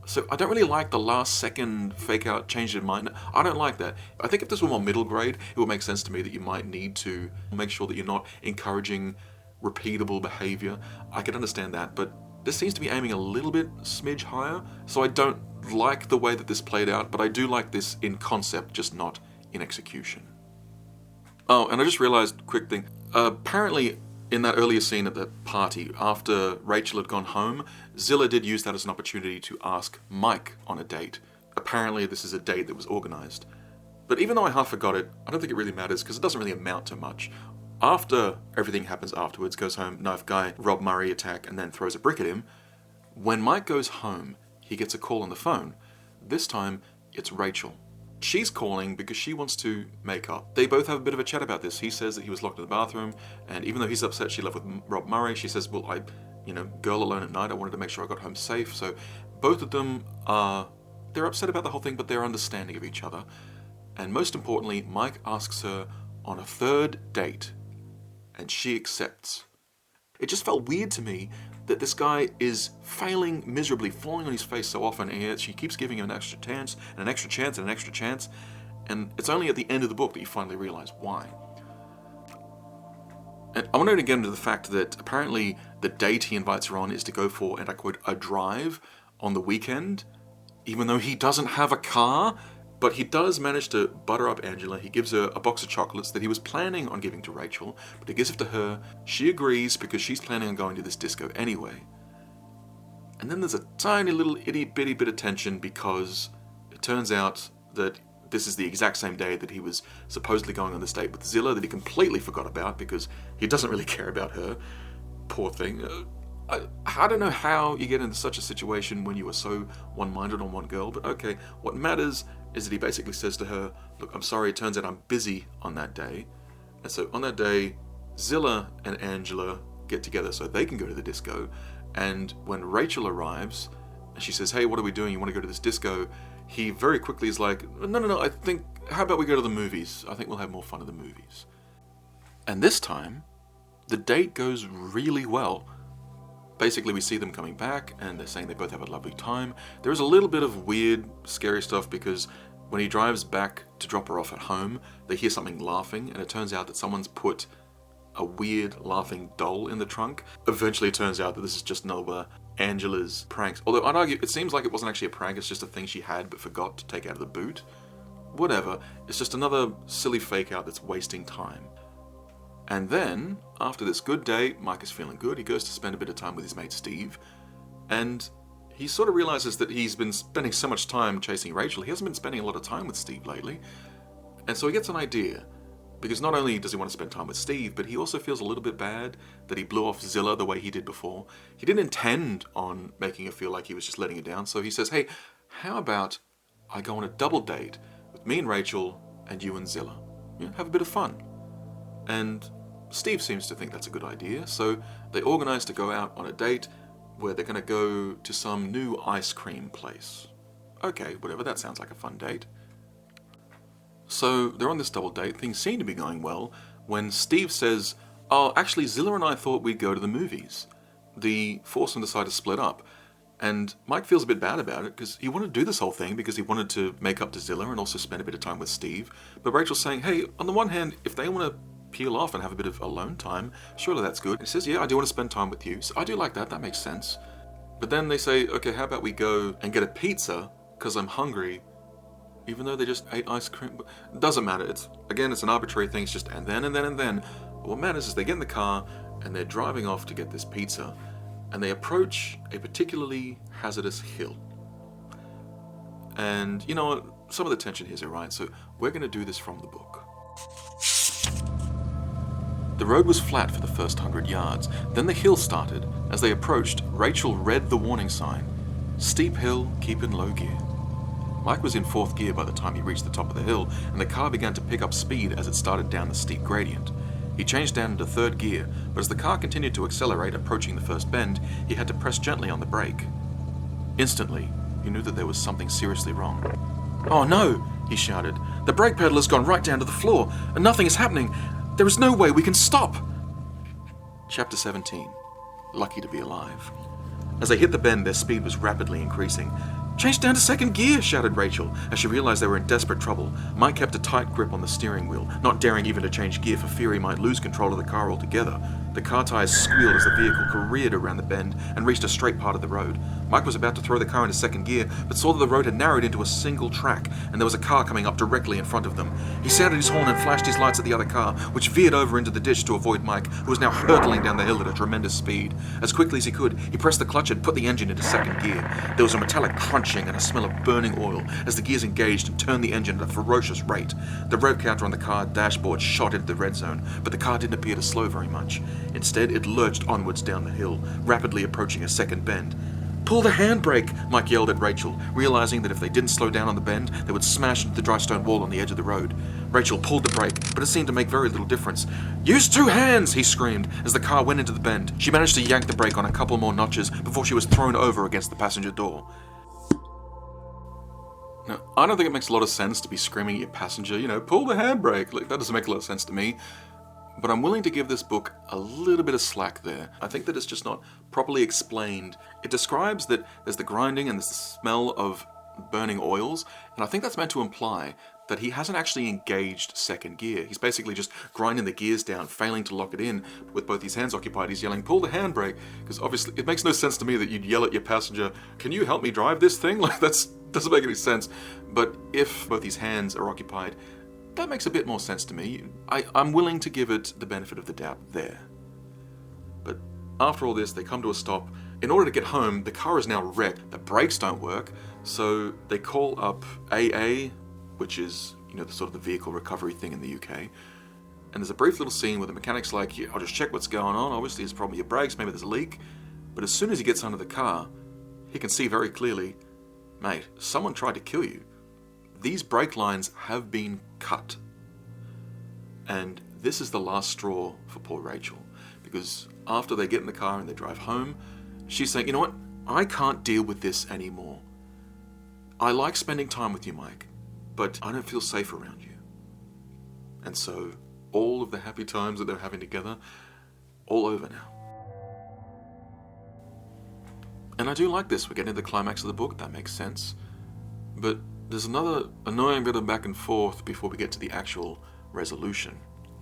So I don't really like the last second fake out change in mind. I don't like that. I think if this were more middle grade, it would make sense to me that you might need to make sure that you're not encouraging repeatable behavior. I can understand that, but this seems to be aiming a little bit smidge higher, so I don't like the way that this played out, but I do like this in concept, just not in execution. Oh, and I just realized, quick thing, apparently in that earlier scene at the party, after Rachel had gone home, Zilla did use that as an opportunity to ask Mike on a date. Apparently this is a date that was organised. But even though I half forgot it, I don't think it really matters because it doesn't really amount to much. After everything happens afterwards, goes home, knife guy, Rob Murray attack, and then throws a brick at him, when Mike goes home, he gets a call on the phone. This time, it's Rachel. She's calling because she wants to make up. They both have a bit of a chat about this. He says that he was locked in the bathroom, and even though he's upset she left with Rob Murray, she says, well, girl alone at night, I wanted to make sure I got home safe. So both of them they're upset about the whole thing, but they're understanding of each other. And most importantly, Mike asks her on a third date, and she accepts. It just felt weird to me that this guy is failing miserably, falling on his face so often, and yet she keeps giving him an extra chance, and an extra chance, and an extra chance, and it's only at the end of the book that you finally realize why. And I wanted to get into the fact that apparently the date he invites her on is to go for, and I quote, a drive on the weekend, even though he doesn't have a car. But he does manage to butter up Angela. He gives her a box of chocolates that he was planning on giving to Rachel, but he gives it to her. She agrees because she's planning on going to this disco anyway. And then there's a tiny little itty-bitty bit of tension because it turns out that this is the exact same day that he was supposedly going on this date with Zilla that he completely forgot about because he doesn't really care about her. Poor thing. I don't know how you get into such a situation when you are so one-minded on one girl, but okay, what matters is that he basically says to her, look, I'm sorry, it turns out I'm busy on that day. And so on that day, Zilla and Angela get together so they can go to the disco. And when Rachel arrives, and she says, hey, what are we doing? You want to go to this disco? He very quickly is like, no, I think, how about we go to the movies? I think we'll have more fun at the movies. And this time, the date goes really well. Basically, we see them coming back, and they're saying they both have a lovely time. There is a little bit of weird, scary stuff, because when he drives back to drop her off at home, they hear something laughing, and it turns out that someone's put a weird, laughing doll in the trunk. Eventually, it turns out that this is just another Angela's pranks. Although, I'd argue, it seems like it wasn't actually a prank, it's just a thing she had but forgot to take out of the boot. Whatever, it's just another silly fake-out that's wasting time. And then, after this good day, Mike is feeling good. He goes to spend a bit of time with his mate Steve. And he sort of realizes that he's been spending so much time chasing Rachel, he hasn't been spending a lot of time with Steve lately. And so he gets an idea. Because not only does he want to spend time with Steve, but he also feels a little bit bad that he blew off Zilla the way he did before. He didn't intend on making her feel like he was just letting her down. So he says, hey, how about I go on a double date with me and Rachel and you and Zilla? Have a bit of fun. And Steve seems to think that's a good idea, so they organize to go out on a date where they're going to go to some new ice cream place. Okay, whatever, that sounds like a fun date. So they're on this double date, things seem to be going well, when Steve says, "Oh, actually, Zilla and I thought we'd go to the movies." The foursome decide to split up, and Mike feels a bit bad about it because he wanted to do this whole thing because he wanted to make up to Zilla and also spend a bit of time with Steve. But Rachel's saying, hey, on the one hand, if they want to peel off and have a bit of alone time, surely that's good. And he says, yeah, I do want to spend time with you. So I do like that makes sense. But then they say, okay, how about we go and get a pizza because I'm hungry, even though they just ate ice cream. It doesn't matter. It's an arbitrary thing. It's just and then. But what matters is they get in the car and they're driving off to get this pizza, and they approach a particularly hazardous hill. And you know what? Some of the tension here is right, so we're going to do this from the book. The road was flat for the first 100 yards. Then the hill started. As they approached, Rachel read the warning sign. Steep hill, keep in low gear. Mike was in 4th gear by the time he reached the top of the hill, and the car began to pick up speed as it started down the steep gradient. He changed down into 3rd gear, but as the car continued to accelerate, approaching the first bend, he had to press gently on the brake. Instantly, he knew that there was something seriously wrong. "Oh no!" he shouted. "The brake pedal has gone right down to the floor, and nothing is happening. There is no way we can stop!" Chapter 17. Lucky to be alive. As they hit the bend, their speed was rapidly increasing. "Change down to 2nd gear," shouted Rachel, as she realized they were in desperate trouble. Mike kept a tight grip on the steering wheel, not daring even to change gear for fear he might lose control of the car altogether. The car tires squealed as the vehicle careered around the bend and reached a straight part of the road. Mike was about to throw the car into 2nd gear, but saw that the road had narrowed into a single track, and there was a car coming up directly in front of them. He sounded his horn and flashed his lights at the other car, which veered over into the ditch to avoid Mike, who was now hurtling down the hill at a tremendous speed. As quickly as he could, he pressed the clutch and put the engine into 2nd gear. There was a metallic crunching and a smell of burning oil as the gears engaged and turned the engine at a ferocious rate. The rev counter on the car dashboard shot into the red zone, but the car didn't appear to slow very much. Instead, it lurched onwards down the hill, rapidly approaching a 2nd bend. "Pull the handbrake!" Mike yelled at Rachel, realizing that if they didn't slow down on the bend, they would smash into the dry stone wall on the edge of the road. Rachel pulled the brake, but it seemed to make very little difference. "Use 2 hands!" he screamed as the car went into the bend. She managed to yank the brake on a couple more notches before she was thrown over against the passenger door. Now, I don't think it makes a lot of sense to be screaming at your passenger, pull the handbrake. Like, that doesn't make a lot of sense to me. But I'm willing to give this book a little bit of slack there. I think that it's just not properly explained. It describes that there's the grinding and there's the smell of burning oils, and I think that's meant to imply that he hasn't actually engaged 2nd gear. He's basically just grinding the gears down, failing to lock it in. With both his hands occupied, he's yelling, "Pull the handbrake," because obviously it makes no sense to me that you'd yell at your passenger, "Can you help me drive this thing?" Like, that doesn't make any sense. But if both his hands are occupied, that makes a bit more sense to me. I'm willing to give it the benefit of the doubt there. But after all this, they come to a stop. In order to get home, the car is now wrecked. The brakes don't work, so they call up AA, which is, the sort of the vehicle recovery thing in the UK. And there's a brief little scene where the mechanic's like, "Yeah, I'll just check what's going on. Obviously, it's probably your brakes. Maybe there's a leak." But as soon as he gets under the car, he can see very clearly, "Mate, someone tried to kill you. These brake lines have been cut." And this is the last straw for poor Rachel, because after they get in the car and they drive home, she's saying, "You know what? I can't deal with this anymore. I like spending time with you, Mike, but I don't feel safe around you." And so all of the happy times that they're having together, all over now. And I do like this. We're getting to the climax of the book. That makes sense. But there's another annoying bit of back and forth before we get to the actual resolution.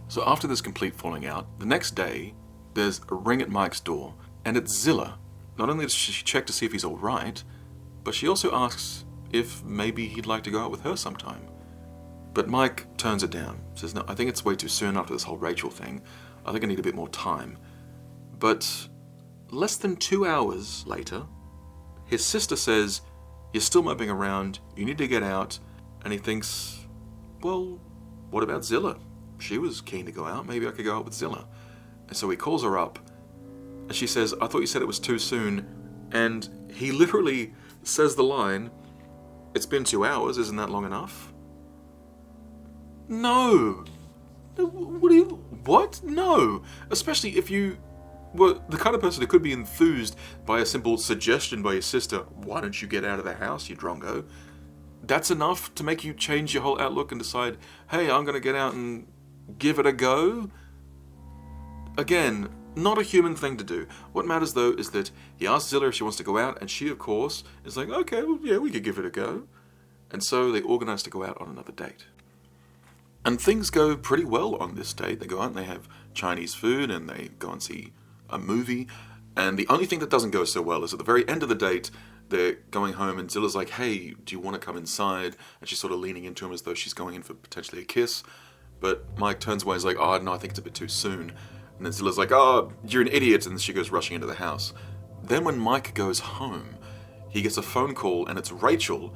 So after this complete falling out, the next day, there's a ring at Mike's door, and it's Zilla. Not only does she check to see if he's alright, but she also asks if maybe he'd like to go out with her sometime. But Mike turns it down, says, "No, I think it's way too soon after this whole Rachel thing. I think I need a bit more time." But less than 2 hours later, his sister says, "You're still moping around, you need to get out," and he thinks, well, what about Zilla? She was keen to go out, maybe I could go out with Zilla. And so he calls her up, and she says, "I thought you said it was too soon," and he literally says the line, "It's been 2 hours, isn't that long enough?" No! What? No! Especially if you Well, the kind of person who could be enthused by a simple suggestion by your sister, why don't you get out of the house, you drongo? That's enough to make you change your whole outlook and decide, hey, I'm going to get out and give it a go? Again, not a human thing to do. What matters, though, is that he asks Zilla if she wants to go out, and she, of course, is like, okay, well, yeah, we could give it a go. And so they organize to go out on another date. And things go pretty well on this date. They go out and they have Chinese food, and they go and see a movie. And the only thing that doesn't go so well is at the very end of the date, they're going home, and Zilla's like, hey, do you want to come inside? And she's sort of leaning into him as though she's going in for potentially a kiss. But Mike turns away and is like, oh, no, I think it's a bit too soon. And then Zilla's like, oh, you're an idiot, and she goes rushing into the house. Then when Mike goes home, he gets a phone call, and it's Rachel,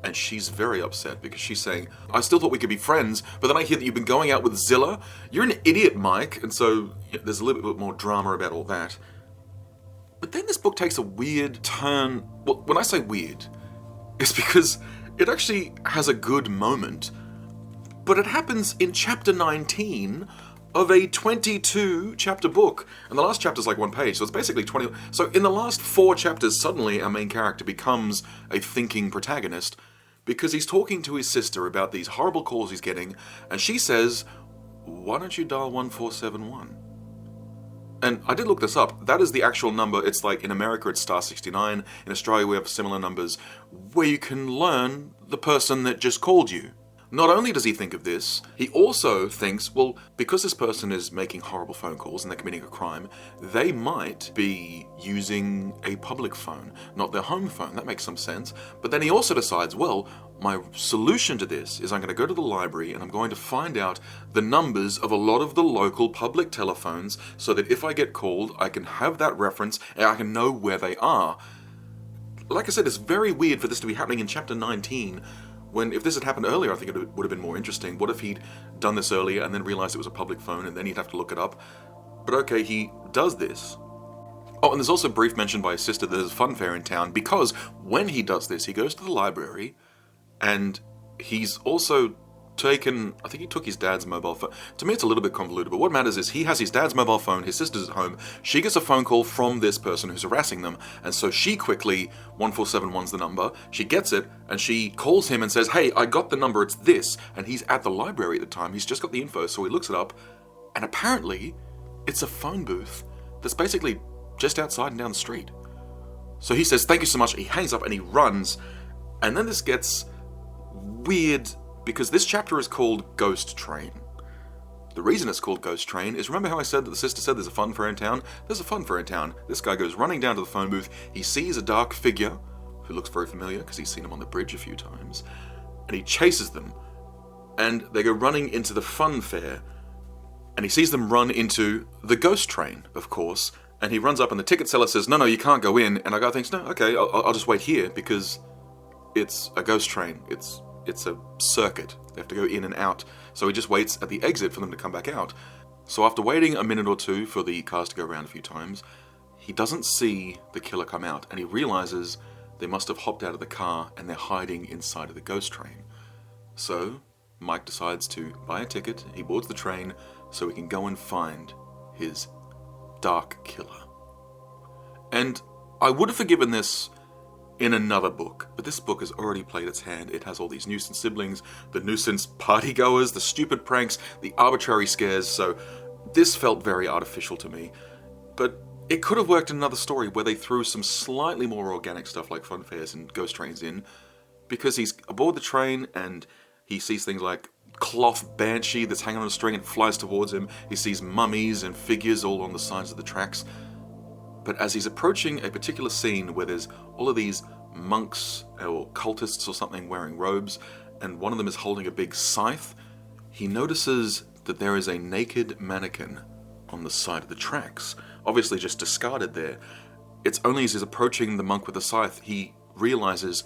and she's very upset because she's saying, I still thought we could be friends, but then I hear that you've been going out with Zilla. You're an idiot, Mike. And so there's a little bit more drama about all that. But then this book takes a weird turn. Well, when I say weird, it's because it actually has a good moment, but it happens in chapter 19 of a 22-chapter book. And the last chapter's like one page, so it's basically 20. So in the last 4 chapters, suddenly our main character becomes a thinking protagonist because he's talking to his sister about these horrible calls he's getting, and she says, why don't you dial 1471? And I did look this up. That is the actual number. It's like in America it's star 69. In Australia we have similar numbers where you can learn the person that just called you. Not only does he think of this, he also thinks, well, because this person is making horrible phone calls and they're committing a crime, they might be using a public phone, not their home phone. That makes some sense. But then he also decides, well, my solution to this is I'm going to go to the library and I'm going to find out the numbers of a lot of the local public telephones so that if I get called, I can have that reference and I can know where they are. Like I said, it's very weird for this to be happening in chapter 19, when if this had happened earlier, I think it would have been more interesting. What if he'd done this earlier and then realized it was a public phone and then he'd have to look it up? But okay, he does this. Oh, and there's also a brief mention by his sister that there's a fun fair in town, because when he does this, he goes to the library and he's also taken, I think he took his dad's mobile phone. To me, it's a little bit convoluted, but what matters is he has his dad's mobile phone, his sister's at home, she gets a phone call from this person who's harassing them, and so she quickly, 1471's the number, she gets it, and she calls him and says, hey, I got the number, it's this, and he's at the library at the time, he's just got the info, so he looks it up, and apparently, it's a phone booth that's basically just outside and down the street. So he says, thank you so much, he hangs up and he runs, and then this gets weird, because this chapter is called Ghost Train. The reason it's called Ghost Train is, remember how I said that the sister said there's a fun fair in town? There's a fun fair in town. This guy goes running down to the phone booth, he sees a dark figure, who looks very familiar because he's seen him on the bridge a few times, and he chases them, and they go running into the fun fair, and he sees them run into the Ghost Train, of course, and he runs up and the ticket seller says, no, you can't go in, and our guy thinks, no, okay, I'll just wait here, because it's a ghost train, it's a circuit. They have to go in and out. So he just waits at the exit for them to come back out. So after waiting a minute or two for the cars to go around a few times, he doesn't see the killer come out, and he realizes they must have hopped out of the car and they're hiding inside of the ghost train. So Mike decides to buy a ticket, he boards the train so he can go and find his dark killer. And I would have forgiven this in another book, but this book has already played its hand. It has all these nuisance siblings, the nuisance partygoers, the stupid pranks, the arbitrary scares, so this felt very artificial to me. But it could have worked in another story where they threw some slightly more organic stuff like fun fairs and ghost trains in, because he's aboard the train and he sees things like cloth banshee that's hanging on a string and flies towards him. He sees mummies and figures all on the sides of the tracks. But as he's approaching a particular scene where there's all of these monks or cultists or something wearing robes, and one of them is holding a big scythe, he notices that there is a naked mannequin on the side of the tracks, obviously just discarded there. It's only as he's approaching the monk with the scythe, he realizes,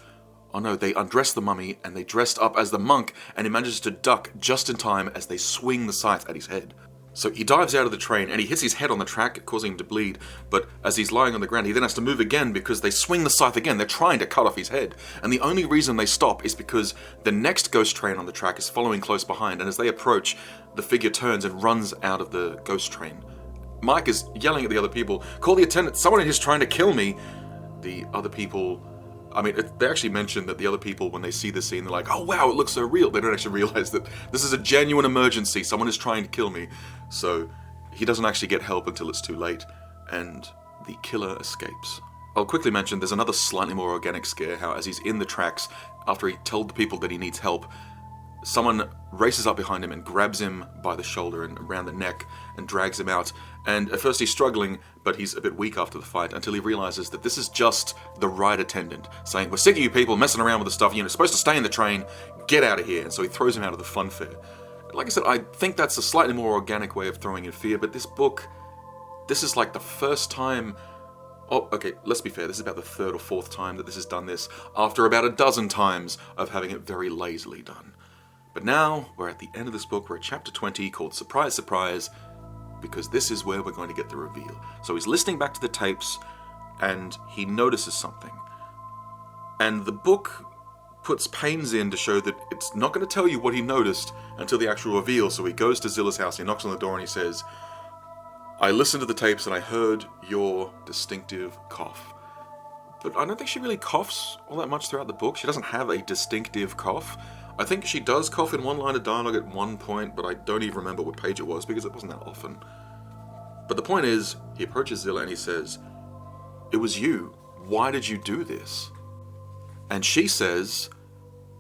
oh no, they undressed the mummy and they dressed up as the monk, and he manages to duck just in time as they swing the scythe at his head. So he dives out of the train and he hits his head on the track, causing him to bleed, but as he's lying on the ground, he then has to move again because they swing the scythe again. They're trying to cut off his head. And the only reason they stop is because the next ghost train on the track is following close behind, and as they approach, the figure turns and runs out of the ghost train. Mike is yelling at the other people, "Call the attendant, someone is trying to kill me." The other people, I mean, they actually mention that the other people, when they see the scene, they're like, "Oh wow, it looks so real." They don't actually realize that this is a genuine emergency, someone is trying to kill me. So he doesn't actually get help until it's too late, and the killer escapes. I'll quickly mention there's another slightly more organic scare, how as he's in the tracks, after he told the people that he needs help, someone races up behind him and grabs him by the shoulder and around the neck and drags him out. And at first he's struggling, but he's a bit weak after the fight until he realizes that this is just the ride attendant saying, "We're sick of you people messing around with the stuff. You're supposed to stay in the train. Get out of here." And so he throws him out of the fun fair. Like I said, I think that's a slightly more organic way of throwing in fear, but this book, this is like the first time... Oh, okay, let's be fair, this is about the third or fourth time that this has done this, after about a dozen times of having it very lazily done. But now, we're at the end of this book, we're at chapter 20, called Surprise, Surprise, because this is where we're going to get the reveal. So he's listening back to the tapes, and he notices something. And the book puts pains in to show that it's not going to tell you what he noticed until the actual reveal. So he goes to Zilla's house, he knocks on the door, and he says, "I listened to the tapes and I heard your distinctive cough." But I don't think she really coughs all that much throughout the book. She doesn't have a distinctive cough. I think she does cough in one line of dialogue at one point, but I don't even remember what page it was because it wasn't that often. But the point is, he approaches Zilla and he says, "It was you. Why did you do this?" And she says,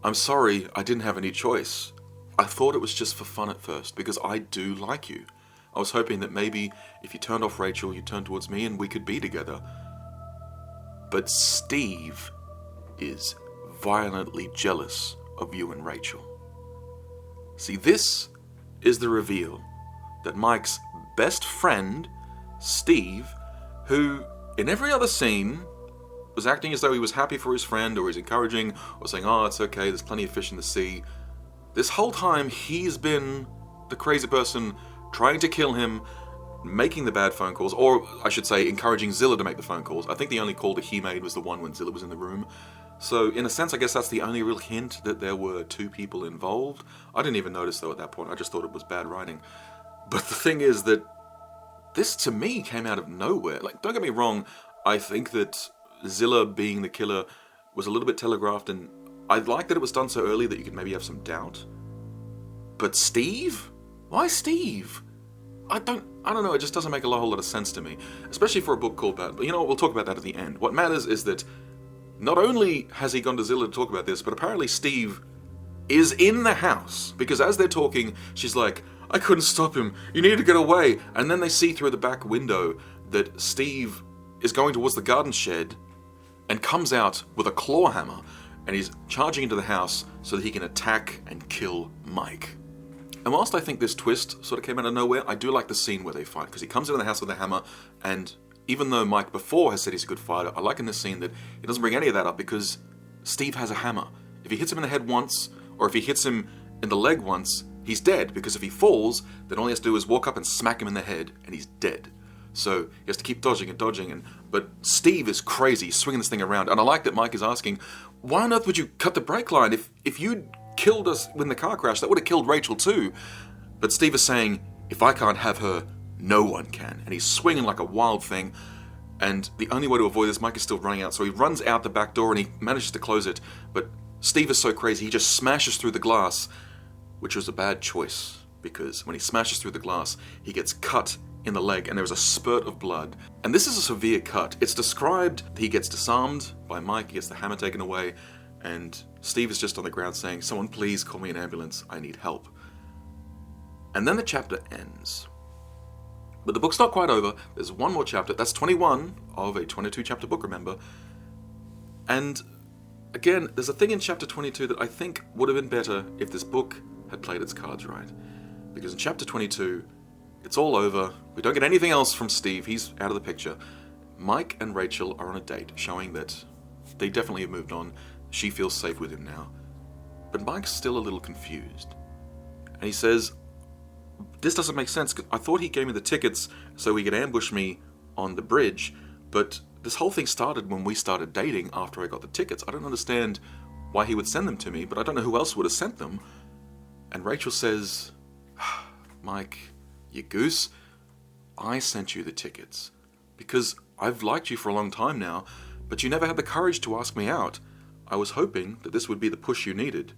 "I'm sorry, I didn't have any choice. I thought it was just for fun at first because I do like you. I was hoping that maybe if you turned off Rachel, you'd turn towards me and we could be together. But Steve is violently jealous of you and Rachel." See, this is the reveal that Mike's best friend, Steve, who in every other scene was acting as though he was happy for his friend, or he's encouraging, or saying, "Oh, it's okay, there's plenty of fish in the sea." This whole time, he's been the crazy person trying to kill him, making the bad phone calls, or I should say, encouraging Zilla to make the phone calls. I think the only call that he made was the one when Zilla was in the room. So, in a sense, I guess that's the only real hint that there were two people involved. I didn't even notice, though, at that point. I just thought it was bad writing. But the thing is that this, to me, came out of nowhere. Like, don't get me wrong, I think that Zilla being the killer was a little bit telegraphed, and I like that it was done so early that you could maybe have some doubt. But Steve? Why Steve? I don't know, it just doesn't make a whole lot of sense to me. Especially for a book called that. But you know what, we'll talk about that at the end. What matters is that not only has he gone to Zilla to talk about this, but apparently Steve is in the house. Because as they're talking, she's like, "I couldn't stop him, you need to get away." And then they see through the back window that Steve is going towards the garden shed and comes out with a claw hammer. And he's charging into the house so that he can attack and kill Mike. And whilst I think this twist sort of came out of nowhere, I do like the scene where they fight, because he comes into the house with a hammer, and even though Mike before has said he's a good fighter, I like in this scene that he doesn't bring any of that up because Steve has a hammer. If he hits him in the head once, or if he hits him in the leg once, he's dead, because if he falls, then all he has to do is walk up and smack him in the head, and he's dead. So he has to keep dodging and dodging, but Steve is crazy, swinging this thing around, and I like that Mike is asking, "Why on earth would you cut the brake line? If you'd killed us in the car crash, that would have killed Rachel too." But Steve is saying, "If I can't have her, no one can." And he's swinging like a wild thing, and the only way to avoid this, Mike is still running out, so he runs out the back door and he manages to close it, but Steve is so crazy, he just smashes through the glass, which was a bad choice, because when he smashes through the glass, he gets cut in the leg, and there's a spurt of blood. And this is a severe cut. It's described, he gets disarmed by Mike, he gets the hammer taken away, and Steve is just on the ground saying, "Someone please call me an ambulance, I need help." And then the chapter ends. But the book's not quite over, there's one more chapter, that's 21 of a 22 chapter book, remember. And again, there's a thing in chapter 22 that I think would have been better if this book had played its cards right. Because in chapter 22, it's all over, we don't get anything else from Steve, he's out of the picture. Mike and Rachel are on a date, showing that they definitely have moved on. She feels safe with him now. But Mike's still a little confused. And he says, "This doesn't make sense. I thought he gave me the tickets so he could ambush me on the bridge, but this whole thing started when we started dating after I got the tickets. I don't understand why he would send them to me, but I don't know who else would have sent them." And Rachel says, "Mike, you goose, I sent you the tickets. Because I've liked you for a long time now, but you never had the courage to ask me out. I was hoping that this would be the push you needed.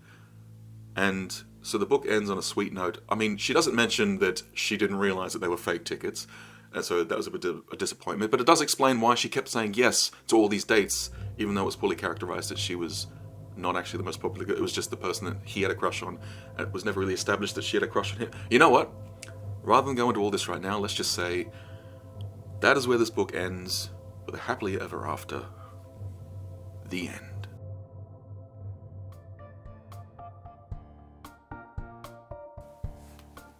And so the book ends on a sweet note. I mean, she doesn't mention that she didn't realize that they were fake tickets, and so that was a bit of a disappointment. But it does explain why she kept saying yes to all these dates, even though it was poorly characterized that she was not actually the most popular. It was just the person that he had a crush on, and it was never really established that she had a crush on him. You know what? Rather than go into all this right now, let's just say that is where this book ends, with a happily ever after. The end.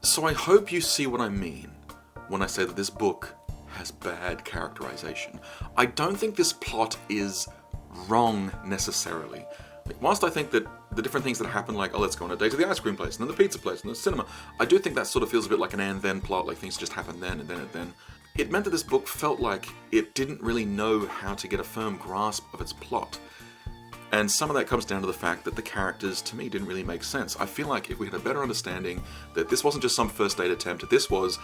So I hope you see what I mean when I say that this book has bad characterization. I don't think this plot is wrong necessarily. Whilst I think that the different things that happen, like, oh, let's go on a date to the ice cream place, and then the pizza place, and the cinema, I do think that sort of feels a bit like an and-then plot, like things just happen then, and then, and then. It meant that this book felt like it didn't really know how to get a firm grasp of its plot. And some of that comes down to the fact that the characters, to me, didn't really make sense. I feel like if we had a better understanding that this wasn't just some first date attempt, this was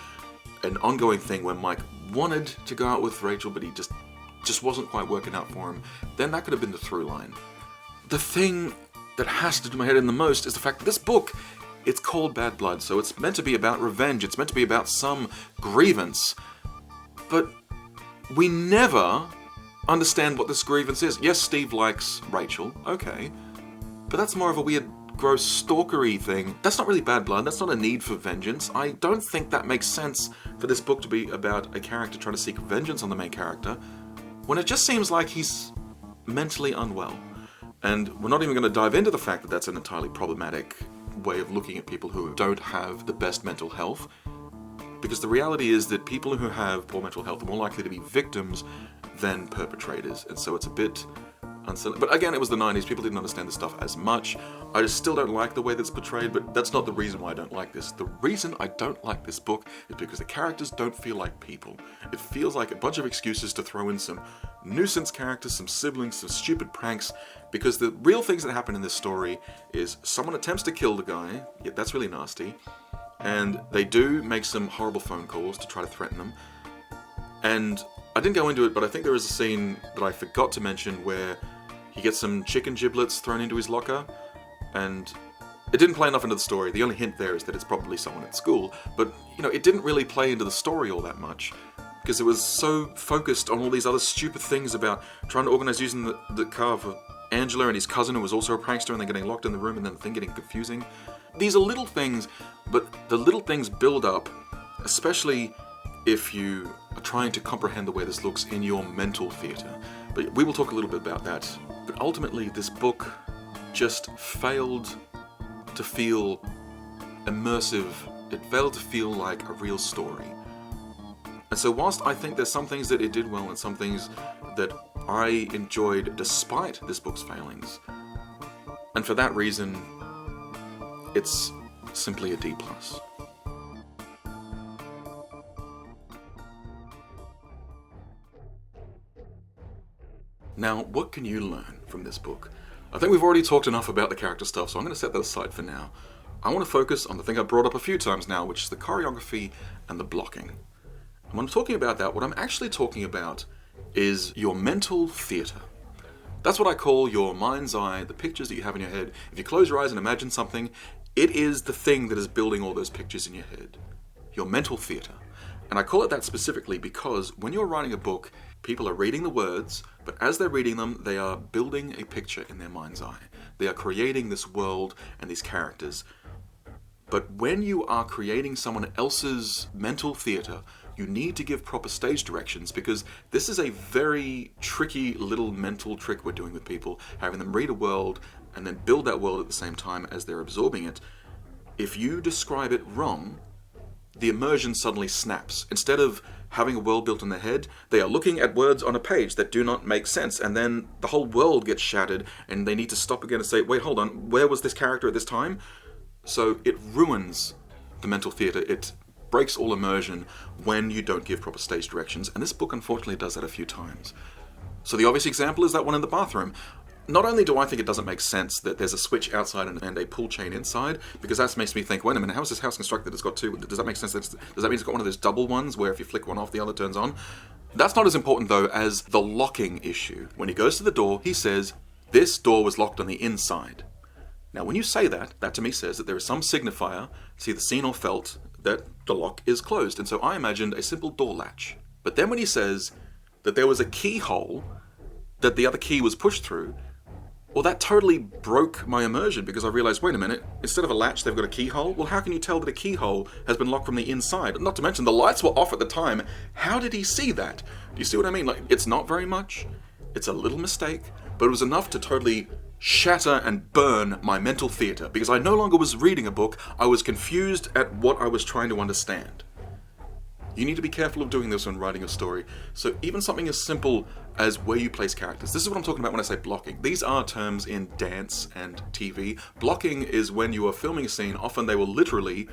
an ongoing thing where Mike wanted to go out with Rachel, but he just wasn't quite working out for him, then that could have been the through line. The thing that has to do my head in the most is the fact that this book, it's called Bad Blood, so it's meant to be about revenge, it's meant to be about some grievance, but we never understand what this grievance is. Yes, Steve likes Rachel, okay, but that's more of a weird, gross, stalkery thing. That's not really bad blood, that's not a need for vengeance. I don't think that makes sense for this book to be about a character trying to seek vengeance on the main character, when it just seems like he's mentally unwell. And we're not even going to dive into the fact that that's an entirely problematic way of looking at people who don't have the best mental health, because the reality is that people who have poor mental health are more likely to be victims than perpetrators, and so it's a bit unsettling. But again, it was the 90s, people didn't understand this stuff as much. I just still don't like the way that's portrayed, but that's not the reason why I don't like this. The reason I don't like this book is because the characters don't feel like people. It feels like a bunch of excuses to throw in some nuisance characters, some siblings, some stupid pranks, because the real things that happen in this story is someone attempts to kill the guy, yeah, that's really nasty, and they do make some horrible phone calls to try to threaten them. And I didn't go into it, but I think there is a scene that I forgot to mention where he gets some chicken giblets thrown into his locker, and it didn't play enough into the story. The only hint there is that it's probably someone at school, but, you know, it didn't really play into the story all that much, because it was so focused on all these other stupid things about trying to organize using the car for Angela and his cousin, who was also a prankster, and then getting locked in the room, and then the thing getting confusing. These are little things, but the little things build up, especially if you are trying to comprehend the way this looks in your mental theatre. But we will talk a little bit about that. But ultimately, this book just failed to feel immersive. It failed to feel like a real story. And so whilst I think there's some things that it did well and some things that I enjoyed despite this book's failings, and for that reason, it's simply a D+. Now, what can you learn from this book? I think we've already talked enough about the character stuff, so I'm going to set that aside for now. I want to focus on the thing I brought up a few times now, which is the choreography and the blocking. And when I'm talking about that, what I'm actually talking about is your mental theatre. That's what I call your mind's eye, the pictures that you have in your head. If you close your eyes and imagine something, it is the thing that is building all those pictures in your head. Your mental theatre. And I call it that specifically because when you're writing a book, people are reading the words, but as they're reading them, they are building a picture in their mind's eye. They are creating this world and these characters. But when you are creating someone else's mental theatre, you need to give proper stage directions, because this is a very tricky little mental trick we're doing with people, having them read a world and then build that world at the same time as they're absorbing it. If you describe it wrong, the immersion suddenly snaps. Instead of having a world built in their head, they are looking at words on a page that do not make sense, and then the whole world gets shattered, and they need to stop again and say, wait, hold on, where was this character at this time? So it ruins the mental theatre. It breaks all immersion when you don't give proper stage directions, and this book unfortunately does that a few times. So the obvious example is that one in the bathroom. Not only do I think it doesn't make sense that there's a switch outside and a pull chain inside, because that makes me think, wait a minute, how is this house constructed? It's got two. Does that make sense? Does that mean it's got one of those double ones where if you flick one off, the other turns on? That's not as important, though, as the locking issue. When he goes to the door, he says, this door was locked on the inside. Now, when you say that, that to me says that there is some signifier, it's either seen or felt, that the lock is closed. And so I imagined a simple door latch. But then when he says that there was a keyhole that the other key was pushed through, well, that totally broke my immersion, because I realized, wait a minute, instead of a latch, they've got a keyhole? Well, how can you tell that a keyhole has been locked from the inside? Not to mention, the lights were off at the time. How did he see that? Do you see what I mean? Like, it's not very much. It's a little mistake, but it was enough to totally shatter and burn my mental theater, because I no longer was reading a book. I was confused at what I was trying to understand. You need to be careful of doing this when writing a story. So even something as simple as where you place characters. This is what I'm talking about when I say blocking. These are terms in dance and TV. Blocking is when you are filming a scene. Often they will literally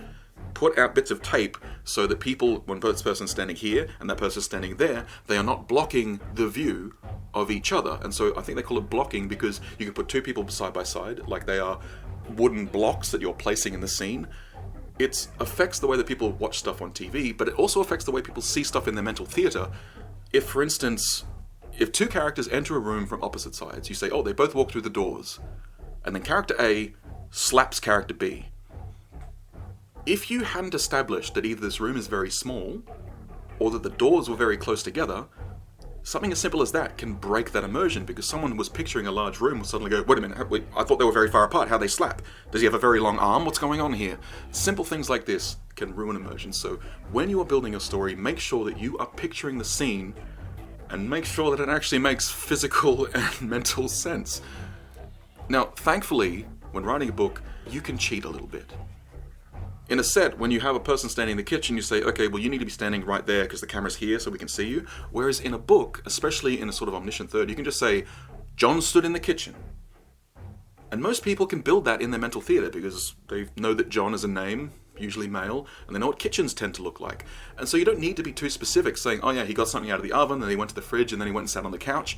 put out bits of tape so that people, when this person's standing here and that person's standing there, they are not blocking the view of each other. And so I think they call it blocking because you can put two people side by side, like they are wooden blocks that you're placing in the scene. It affects the way that people watch stuff on TV, but it also affects the way people see stuff in their mental theater. If, for instance, if two characters enter a room from opposite sides, you say, oh, they both walk through the doors, and then character A slaps character B. If you hadn't established that either this room is very small, or that the doors were very close together, something as simple as that can break that immersion, because someone was picturing a large room will suddenly go, wait a minute, I thought they were very far apart, how they slap? Does he have a very long arm? What's going on here? Simple things like this can ruin immersion. So when you are building a story, make sure that you are picturing the scene and make sure that it actually makes physical and mental sense. Now, thankfully, when writing a book, you can cheat a little bit. In a set, when you have a person standing in the kitchen, you say, okay, well, you need to be standing right there because the camera's here so we can see you. Whereas in a book, especially in a sort of omniscient third, you can just say, John stood in the kitchen. And most people can build that in their mental theater because they know that John is a name, usually male, and they know what kitchens tend to look like. And so you don't need to be too specific, saying, oh yeah, he got something out of the oven, then he went to the fridge, and then he went and sat on the couch.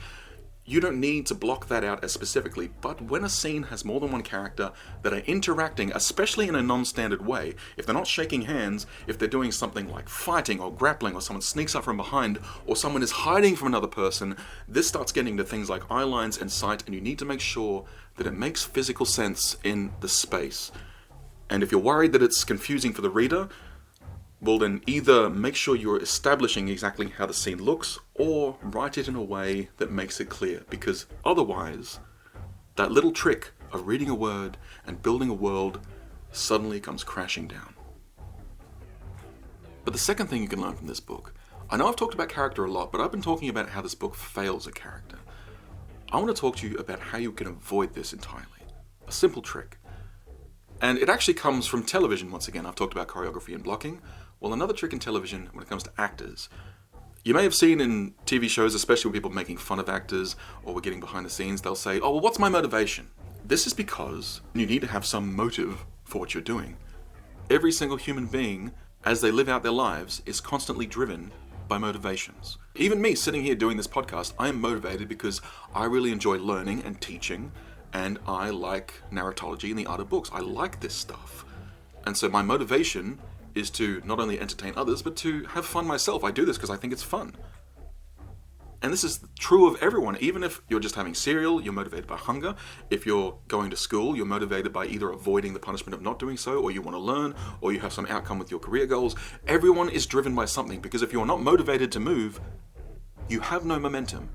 You don't need to block that out as specifically, but when a scene has more than one character that are interacting, especially in a non-standard way, if they're not shaking hands, if they're doing something like fighting or grappling, or someone sneaks up from behind, or someone is hiding from another person, this starts getting to things like eye lines and sight, and you need to make sure that it makes physical sense in the space. And if you're worried that it's confusing for the reader, well then either make sure you're establishing exactly how the scene looks, or write it in a way that makes it clear, because otherwise, that little trick of reading a word and building a world suddenly comes crashing down. But the second thing you can learn from this book, I know I've talked about character a lot, but I've been talking about how this book fails a character. I want to talk to you about how you can avoid this entirely. A simple trick. And it actually comes from television once again. I've talked about choreography and blocking. Well, another trick in television when it comes to actors, you may have seen in TV shows, especially when people are making fun of actors or we're getting behind the scenes, they'll say, oh, well, what's my motivation? This is because you need to have some motive for what you're doing. Every single human being, as they live out their lives, is constantly driven by motivations. Even me sitting here doing this podcast, I am motivated because I really enjoy learning and teaching, and I like narratology and the art of books. I like this stuff. And so my motivation is to not only entertain others, but to have fun myself. I do this because I think it's fun. And this is true of everyone. Even if you're just having cereal, you're motivated by hunger. If you're going to school, you're motivated by either avoiding the punishment of not doing so, or you want to learn, or you have some outcome with your career goals. Everyone is driven by something, because if you're not motivated to move, you have no momentum.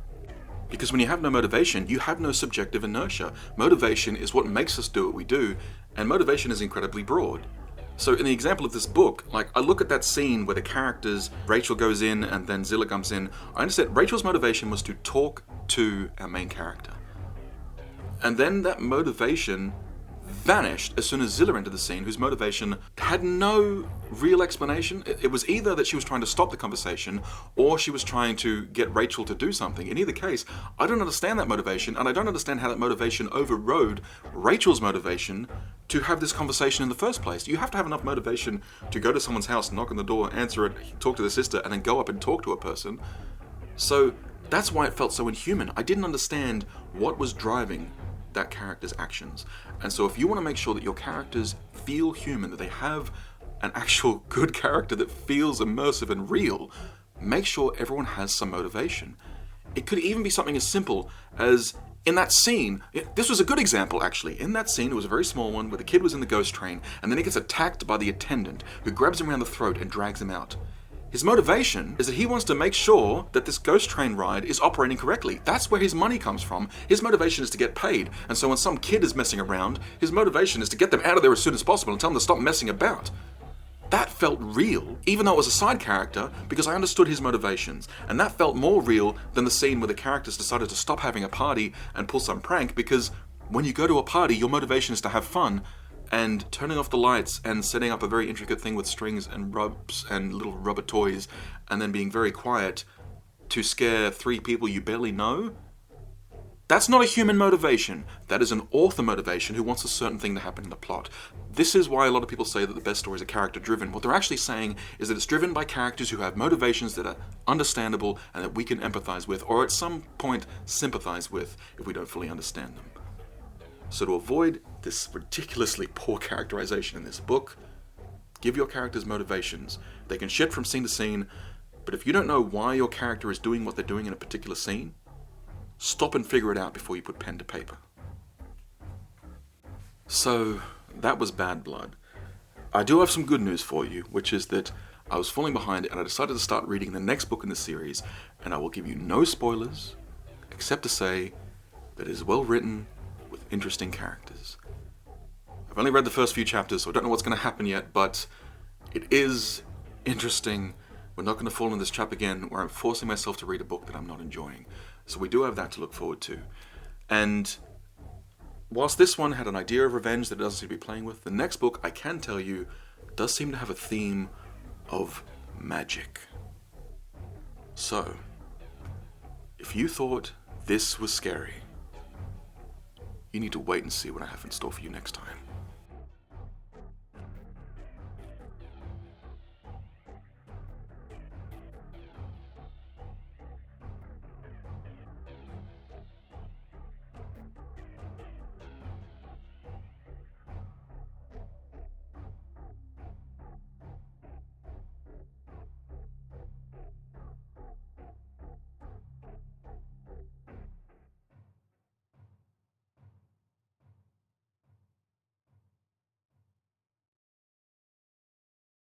Because when you have no motivation, you have no subjective inertia. Motivation is what makes us do what we do, and motivation is incredibly broad. So in the example of this book, like, I look at that scene where the characters, Rachel goes in and then Zilla comes in. I understand Rachel's motivation was to talk to our main character. And then that motivation vanished as soon as Zilla entered the scene, whose motivation had no real explanation. It was either that she was trying to stop the conversation, or she was trying to get Rachel to do something. In either case, I don't understand that motivation, and I don't understand how that motivation overrode Rachel's motivation to have this conversation in the first place. You have to have enough motivation to go to someone's house, knock on the door, answer it, talk to the sister, and then go up and talk to a person. So That's why it felt so inhuman. I didn't understand what was driving that character's actions. And so if you want to make sure that your characters feel human, that they have an actual good character that feels immersive and real, make sure everyone has some motivation. It could even be something as simple as, in that scene, this was a good example actually. In that scene, it was a very small one where the kid was in the ghost train and then he gets attacked by the attendant who grabs him around the throat and drags him out. His motivation is that he wants to make sure that this ghost train ride is operating correctly. That's where his money comes from. His motivation is to get paid. And so when some kid is messing around, his motivation is to get them out of there as soon as possible and tell them to stop messing about. That felt real, even though it was a side character, because I understood his motivations. And that felt more real than the scene where the characters decided to stop having a party and pull some prank, because when you go to a party, your motivation is to have fun. And turning off the lights and setting up a very intricate thing with strings and ropes and little rubber toys, and then being very quiet to scare 3 people you barely know, that's not a human motivation. That is an author motivation who wants a certain thing to happen in the plot. This is why a lot of people say that the best stories are character-driven. What they're actually saying is that it's driven by characters who have motivations that are understandable and that we can empathize with, or at some point sympathize with if we don't fully understand them. So to avoid this ridiculously poor characterization in this book, give your characters motivations. They can shift from scene to scene, but if you don't know why your character is doing what they're doing in a particular scene, stop and figure it out before you put pen to paper. So, that was Bad Blood. I do have some good news for you, which is that I was falling behind and I decided to start reading the next book in the series, and I will give you no spoilers, except to say that it is well written with interesting characters. I've only read the first few chapters, so I don't know what's going to happen yet, but it is interesting. We're not going to fall in this trap again where I'm forcing myself to read a book that I'm not enjoying. So we do have that to look forward to. And whilst this one had an idea of revenge that it doesn't seem to be playing with, the next book, I can tell you, does seem to have a theme of magic. So, if you thought this was scary, you need to wait and see what I have in store for you next time.